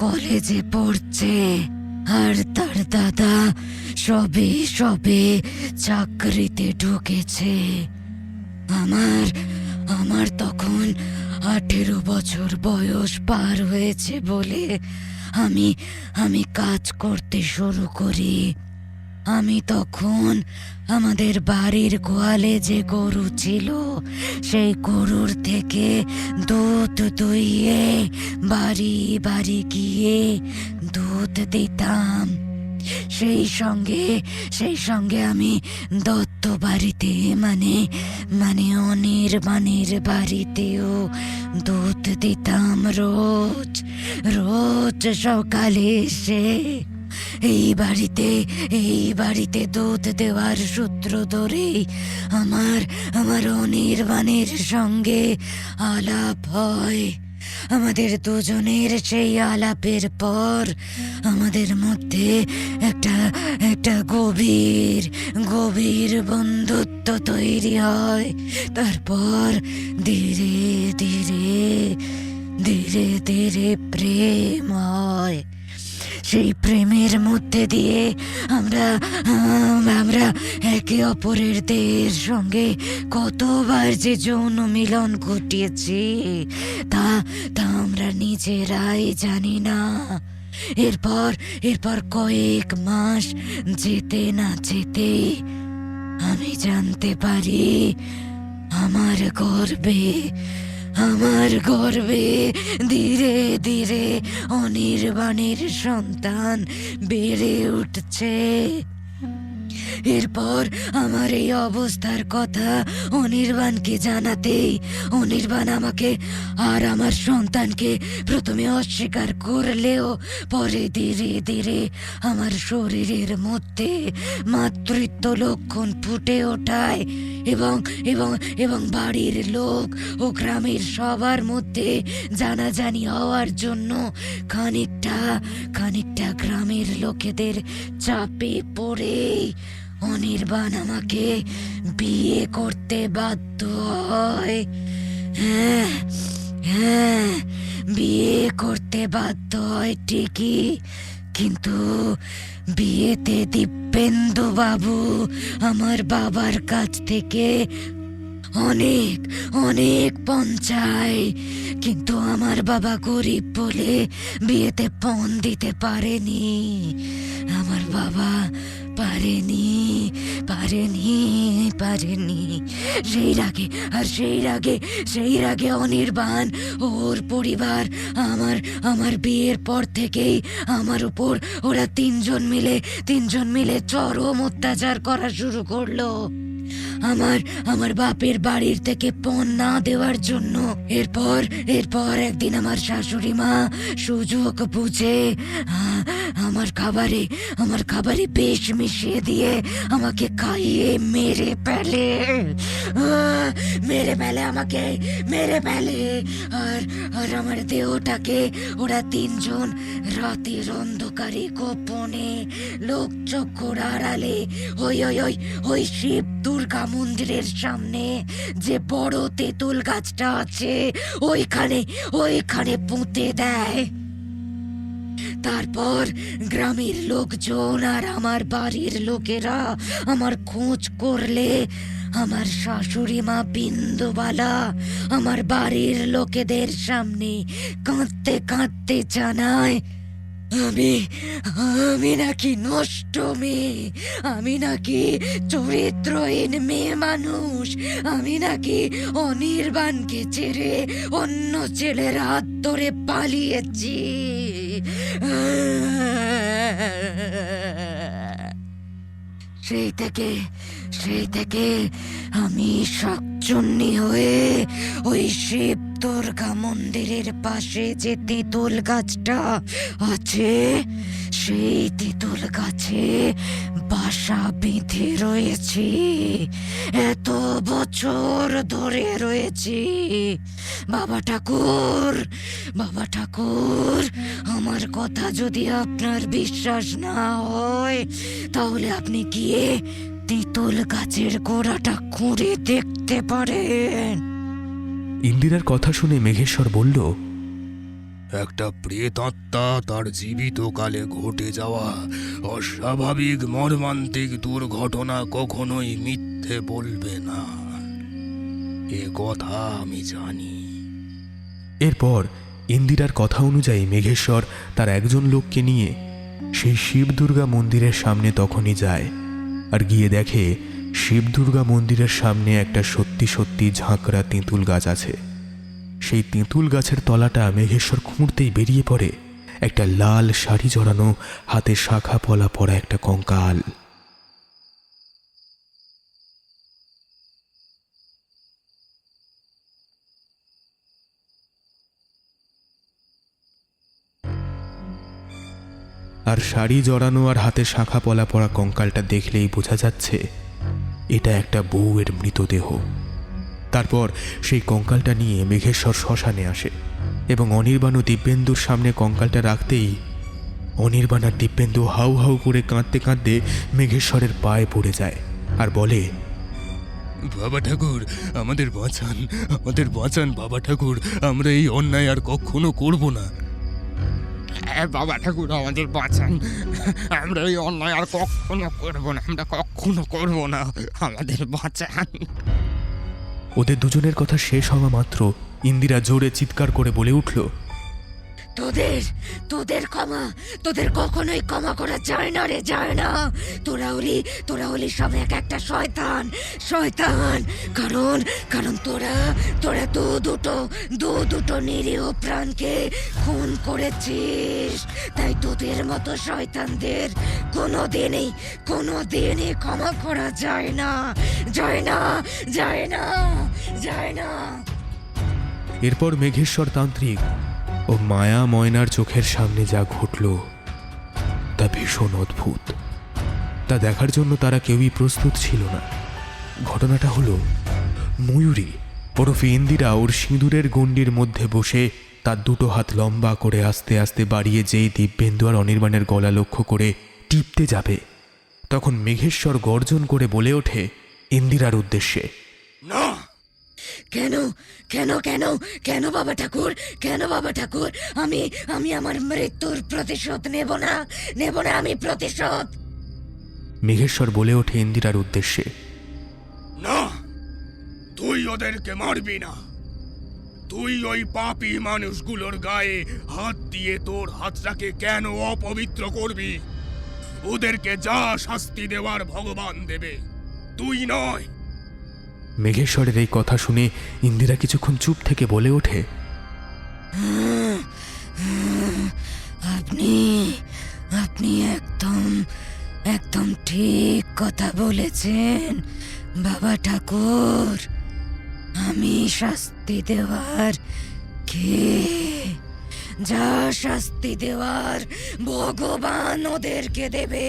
কলেজে পড়ছে, আর তার দাদা সবে চাকরিতে ঢুকেছে। আমার তখন 18 বছর বয়স পার হয়েছে বলে আমি কাজ করতে শুরু করি। আমি তখন আমাদের বাড়ির গোয়ালে যে গরু ছিল সেই গরুর থেকে দুধ দুইয়ে বাড়ি বাড়ি গিয়ে দুধ দিতাম। সেই সঙ্গে আমি দত্ত বাড়িতে মানে অনির্বাণের বাড়িতেও দুধ দিতাম। রোজ সকালে এসে এই বাড়িতে দুধ দেওয়ার সূত্র ধরেই আমার অনির্বাণের সঙ্গে আলাপ হয়। আমাদের দুজনের সেই আলাপের পর আমাদের মধ্যে একটা গভীর বন্ধুত্ব তৈরি হয়। তারপর ধীরে ধীরে প্রেম হয়। সেই প্রেমের মধ্যে দিয়ে আমরা একে অপরের দেহের সঙ্গে কতবার যে যৌন মিলন ঘটিয়েছি তা আমরা নিজেরাই জানি না। এরপর কয়েক মাস যেতে না যেতে আমি জানতে পারি আমার গর্ভে ধীরে ধীরে অনির্বাণের সন্তান বেড়ে উঠছে। এরপর আমার এই অবস্থার কথা অনির্বাণকে জানাতেই অনির্বাণ আমাকে আর আমার সন্তানকে প্রথমে অস্বীকার করলেও পরে ধীরে ধীরে আমার শরীরের মধ্যে মাতৃত্ব লক্ষণ ফুটে ওঠায় এবং এবং এবং বাড়ির লোক ও গ্রামের সবার মধ্যে জানাজানি হওয়ার জন্য খানিকটা গ্রামের লোকেদের চাপে পড়ে অনির্বাণ আমাকে বিয়ে করতে বাধ্য হয়। হ্যাঁ হ্যাঁ, বিয়ে করতে বাধ্য হয় ঠিকই, কিন্তু বিয়েতে দিব্যেন্দু বাবু আমার বাবার কাছ থেকে অনেক অনেক পণ চায়, কিন্তু আমার বাবা গরিব বলে বিয়েতে পণ দিতে পারেনি। আমার বাবা পারেনি। সেই রাগে অনির্বাণ ওর পরিবার আমার বিয়ের পর থেকেই আমার উপর ওরা তিনজন মিলে চরম অত্যাচার করা শুরু করলো। আমার বাপের বাড়ির থেকে পণ না দেওয়ার জন্য এরপর একদিন আমার শাশুড়ি মা সুযোগ বুঝে আমার খাবারে বেশ মিশিয়ে দিয়ে আমাকে খাইয়ে মেরে ফেলে আর আমার দেহটাকে ওরা তিনজন রাতের অন্ধকারে গোপনে লোকচক্ষুর আড়ালে ওই শিব দুর্গা মন্দিরের সামনে যে বড় তেঁতুল গাছটা আছে ওইখানে পুঁতে দেয়। তারপর গ্রামের লোকজন আর আমার বাড়ির লোকেরা আমার খোঁজ করলে আমার শাশুড়ি মা বিন্দুবালা আমার বাড়ির লোকেদের সামনে কাঁদতে কাঁদতে জানায় আমি নাকি নষ্ট মেয়ে, আমি নাকি চরিত্রহীন মেয়ে মানুষ, আমি নাকি অনির্বাণকে ছেড়ে অন্য ছেলের হাত ধরে পালিয়েছি। সেই থেকে আমি শাকচুন্নি হয়ে ওই শিব দুর্গা মন্দিরের পাশে যে তেঁতুল গাছটা আছে সেই তেঁতুল গাছে বাসা বেঁধে রয়েছি। এত বছর ধরে রয়েছি। বাবা ঠাকুর, আমার কথা যদি আপনার বিশ্বাস না হয় তাহলে আপনি গিয়ে তেঁতুল গাছের গোড়াটা খুঁড়ে দেখতে পারেন।
ইন্দিরার কথা শুনে মেঘেশ্বর বলল,
একটা প্রেতাত্মা তার জীবিত কালে ঘটে যাওয়া অস্বাভাবিক মর্মান্তিক দুর্ঘটনা কখনোই মিথ্যে বলবে না, এ কথা আমি জানি।
এরপর ইন্দিরার কথা অনুযায়ী মেঘেশ্বর তার একজন লোককে নিয়ে সেই শিব দুর্গা মন্দিরের সামনে তখনই যায় আর গিয়ে দেখে শিব দুর্গা মন্দিরের সামনে একটা সত্যি সত্যি ঝাঁকড়া তেঁতুল গাছ আছে। সেই তেঁতুল গাছের তলাটা মেঘেশ্বর খুঁড়তেই বেরিয়ে পড়ে একটা লাল শাড়ি জড়ানো, হাতে শাখা পলা পরা একটা কঙ্কাল। আর শাড়ি জড়ানো আর হাতে শাখা পলা পরা কঙ্কালটা দেখলেই বোঝা যাচ্ছে এটা একটা বউয়ের মৃতদেহ। তারপর সেই কঙ্কালটা নিয়ে মেঘেশ্বর শ্মশানে আসে এবং অনির্বাণ ও দিব্যেন্দুর সামনে কঙ্কালটা রাখতেই অনির্বাণ আর দিব্যেন্দু হাউ হাউ করে কাঁদতে কাঁদতে মেঘেশ্বরের পায়ে পড়ে যায় আর বলে,
বাবা ঠাকুর, আমাদের বাঁচান বাবা ঠাকুর, আমরা এই অন্যায় আর কখনো করব না।
বাবা ঠাকুর আমাদের বাঁচান, আমরা এই অন্যায় আর কখনো করবো না, আমাদের বাঁচান।
ওদের দুজনের কথা শেষ হওয়া মাত্র ইন্দিরা জোরে চিৎকার করে বলে উঠল,
তোদের ক্ষমা, তোদের কখনোই ক্ষমা করা যায় না রে, যায় না। তোরা হলি সব এক একটা শয়তান। কারণ তোরা দুটো নিরীহ প্রাণকে খুন করেছিস। তাই তোদের মতো শয়তানদের কোনোদিনই ক্ষমা করা যায় না।
এরপর মেঘেশ্বর তান্ত্রিক ও মায়া ময়নার চোখের সামনে যা ঘটল তা ভীষণ অদ্ভুত। তা দেখার জন্য তারা কেউই প্রস্তুত ছিল না। ঘটনাটা হলো, ময়ূরী ওরফে ইন্দিরা ওর সিঁদুরের গণ্ডির মধ্যে বসে তার দুটো হাত লম্বা করে আস্তে আস্তে বাড়িয়ে যেই দিব্যেন্দু আর অনির্বাণের গলা লক্ষ্য করে টিপতে যাবে, তখন মেঘেশ্বর গর্জন করে বলে ওঠে ইন্দিরার উদ্দেশ্যে,
না,
কেন বাবা ঠাকুর, আমি আমার মৃত্যুর প্রতিশোধ নেব না, আমি প্রতিশোধ।
মেঘেশ্বর বলে ওঠে ইন্দিরার উদ্দেশ্যে,
না, তুই ওদেরকে মারবি না। তুই ওই পাপী মানুষগুলোর গায়ে হাত দিয়ে তোর হাতটাকে কেন অপবিত্র করবি? ওদেরকে যা শাস্তি দেওয়ার ভগবান দেবে, তুই নয়।
মেঘেশ্বরের এই কথা শুনে ইন্দিরা কিছুক্ষণ চুপ থেকে বলে ওঠে,
আপনি একদম ঠিক কথা বলেছেন বাবা ঠাকুর। আমি শাস্তি দেওয়ার কে? যা শাস্তি দেওয়ার ভগবান ওদেরকে দেবে।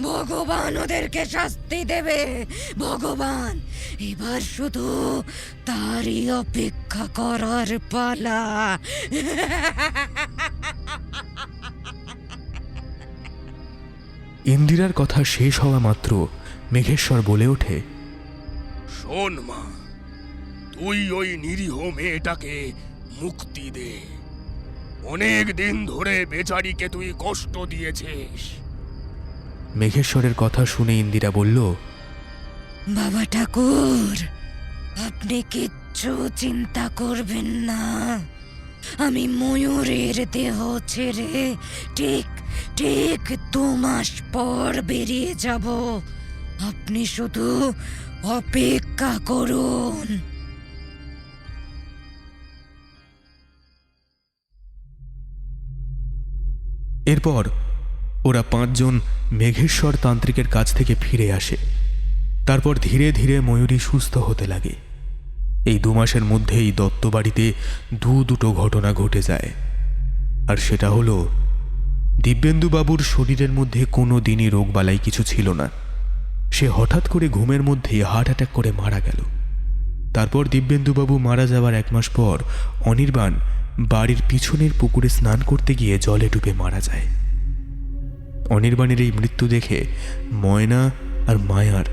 ভগবান ওদেরকে শাস্তি দেবে, ভগবান। এবার শুধু তারই অপেক্ষা করার পালা।
ইন্দিরার কথা শেষ হওয়া মাত্র মেঘেশ্বর বলে ওঠে,
শোন মা, তুই ওই নিরীহ মেয়েটাকে মুক্তি দে। অনেক দিন ধরে বেচারিকে তুই কষ্ট দিয়েছিস।
মেঘেশ্বরের কথা শুনে ইন্দিরা বলল,
বাবা ঠাকুর, আপনি কিচ্ছু চিন্তা করবেন না। আমি ময়ূরের দেহ ছেড়ে ঠিক 2 মাস পর বেরিয়ে যাব। আপনি শুধু অপেক্ষা করুন।
এরপর ওরা 5 জন মেঘেশ্বর তান্ত্রিকের কাছ থেকে ফিরে আসে। তারপর ধীরে ধীরে ময়ূরী সুস্থ হতে লাগে। এই 2 মাসের মধ্যেই দত্তবাড়িতে দুটো ঘটনা ঘটে যায়। আর সেটা হলো, দিব্যেন্দুবাবুর শরীরের মধ্যে কোনো দিনই রোগবালাই কিছু ছিল না। সে হঠাৎ করে ঘুমের মধ্যেই হার্ট অ্যাটাক করে মারা গেল। তারপর দিব্যেন্দুবাবু মারা যাওয়ার 1 মাস পর অনির্বাণ বাড়ির পিছনের পুকুরে স্নান করতে গিয়ে জলে ডুবে মারা যায়। অনির্বাণের এই মৃত্যু দেখে ময়না আর মায়ার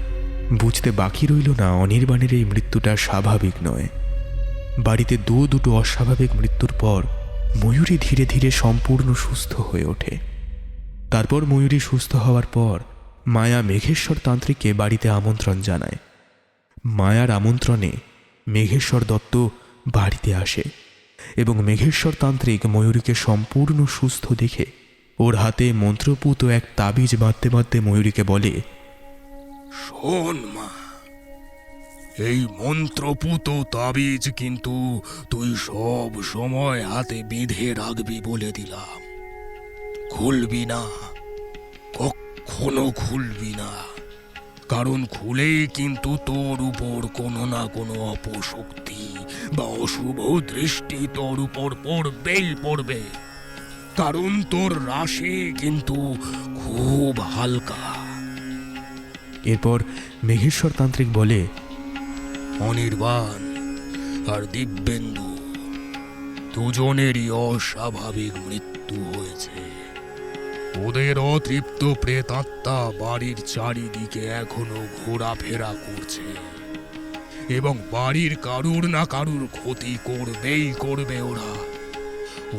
বুঝতে বাকি রইল না অনির্বাণের এই মৃত্যুটা স্বাভাবিক নয়। বাড়িতে দুটো অস্বাভাবিক মৃত্যুর পর ময়ূরী ধীরে ধীরে সম্পূর্ণ সুস্থ হয়ে ওঠে। তারপর ময়ূরী সুস্থ হওয়ার পর মায়া মেঘেশ্বর তান্ত্রিককে বাড়িতে আমন্ত্রণ জানায়। মায়ার আমন্ত্রণে মেঘেশ্বর দত্ত বাড়িতে আসে এবং মেঘেশ্বর তান্ত্রিক ময়ূরীকে সম্পূর্ণ সুস্থ দেখে ওর হাতে মন্ত্রপুত এক তাবিজ বাঁধতে বাঁধতে ময়ূরীকে বলে,
শোন মা, এই মন্ত্রপুত তাবিজ কিন্তু তুই সব সময় হাতে বেঁধে রাখবি বলে দিলাম। খুলবি না, কখনো খুলবি না, কারণ খুলেই কিন্তু তোর উপর কোনো না কোনো অপশক্তি বা অশুভ দৃষ্টি তোর উপর পড়বেই পড়বে। কারণ তোর রাশি কিন্তু খুব হালকা।
এরপর মেঘেশ্বর তান্ত্রিক বলে,
অনির্বাণ আর দিব্যেন্দু দুজনেরই অস্বাভাবিক মৃত্যু হয়েছে। ওদের অতৃপ্ত প্রেতাত্মা বাড়ির চারিদিকে এখনো ঘোরাফেরা করছে এবং বাড়ির কারুর না কারুর ক্ষতি করবেই করবে ওরা।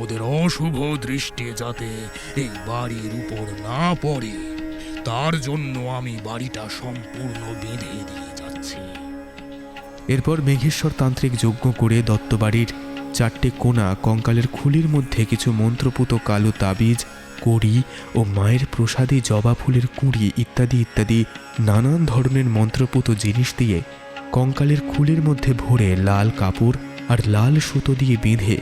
ওদের অশুভ দৃষ্টি যাতে এই বাড়ির উপর না পড়ে তার জন্য আমি বাড়িটা সম্পূর্ণ বেঁধে দিয়ে যাচ্ছি।
এরপর মেঘেশ্বর তান্ত্রিক যজ্ঞ করে দত্তবাড়ির 4টে কোণা কঙ্কালের খুলির মধ্যে কিছু মন্ত্রপুত কালো তাবিজ, কড়ি ও মায়ের প্রসাদী জবা ফুলের কুঁড়ি ইত্যাদি ইত্যাদি নানান ধরনের মন্ত্রপুত জিনিস দিয়ে কঙ্কালের খুলির মধ্যে ভরে লাল কাপড় আর লাল সুতো দিয়ে বেঁধে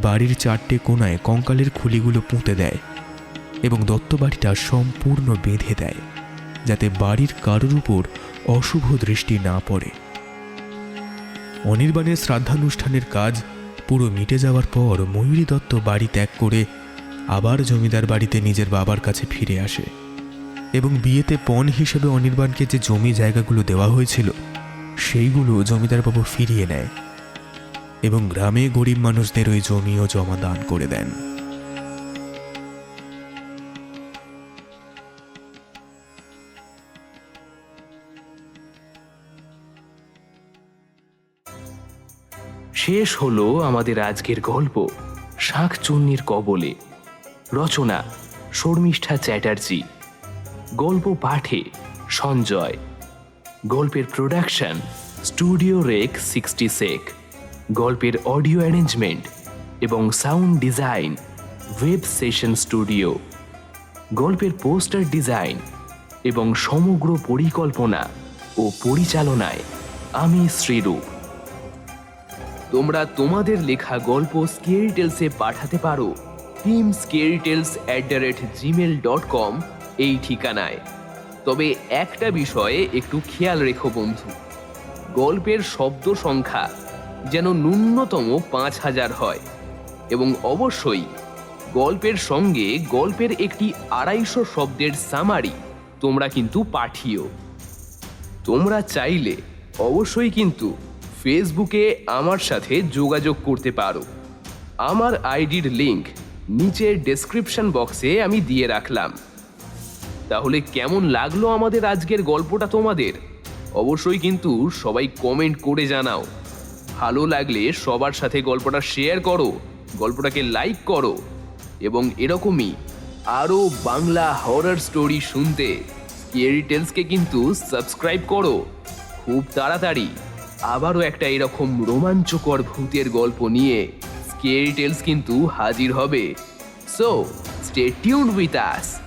বাড়ির 4টে কোণায় কঙ্কালের খুলিগুলো পুঁতে দেয় এবং দত্তবাড়িটা সম্পূর্ণ বেঁধে দেয়, যাতে বাড়ির কারোর উপর অশুভ দৃষ্টি না পড়ে। অনির্বাণের শ্রাদ্ধানুষ্ঠানের কাজ পুরো মিটে যাওয়ার পর ময়ূরী দত্ত বাড়ি ত্যাগ করে আবার জমিদার বাড়িতে নিজের বাবার কাছে ফিরে আসে এবং বিয়েতে পণ হিসেবে অনির্বাণকে যে জমি জায়গাগুলো দেওয়া হয়েছিল সেইগুলো জমিদারবাবু ফিরিয়ে নেয় এবং গ্রামে গরিব মানুষদের ওই জমিও জমা দান করে দেন।
শেষ হলো আমাদের আজকের গল্প শাঁখচুন্নির কবলে। রচনা শর্মিষ্ঠা চ্যাটার্জি, গল্প পাঠে সঞ্জয়, গল্পের প্রোডাকশন স্টুডিও রেক 60 সেক, গল্পের অডিও অ্যারেঞ্জমেন্ট এবং sound design web session studio, গল্পের পোস্টার ডিজাইন এবং সমগ্র পরিকল্পনা ও পরিচালনায় আমি শ্রীরূপ। তোমরা তোমাদের লেখা গল্প স্কেরি টেলসে পাঠাতে পারো teamscarytales@gmail.com এই ঠিকানায়। তবে একটা বিষয়ে একটু খেয়াল রেখো বন্ধু, গল্পের শব্দ সংখ্যা যেন ন্যূনতম 5000 হয় এবং অবশ্যই গল্পের সঙ্গে গল্পের একটি 250 শব্দের সামারি তোমরা কিন্তু পাঠিও। তোমরা চাইলে অবশ্যই কিন্তু ফেসবুকে আমার সাথে যোগাযোগ করতে পারো। আমার আইডির লিংক নিচের ডেসক্রিপশন বক্সে আমি দিয়ে রাখলাম। তাহলে কেমন লাগলো আমাদের আজকের গল্পটা তোমাদের? অবশ্যই কিন্তু সবাই কমেন্ট করে জানাও। ভালো লাগলে সবার সাথে গল্পটা শেয়ার করো, গল্পটাকে লাইক করো এবং এরকমই আরও বাংলা হরর স্টোরি শুনতে স্কেরি টেলসকে কিন্তু সাবস্ক্রাইব করো। খুব তাড়াতাড়ি আবারও একটা এরকম রোমাঞ্চকর ভূতের গল্প নিয়ে স্কেরি টেলস কিন্তু হাজির হবে। So stay tuned with us.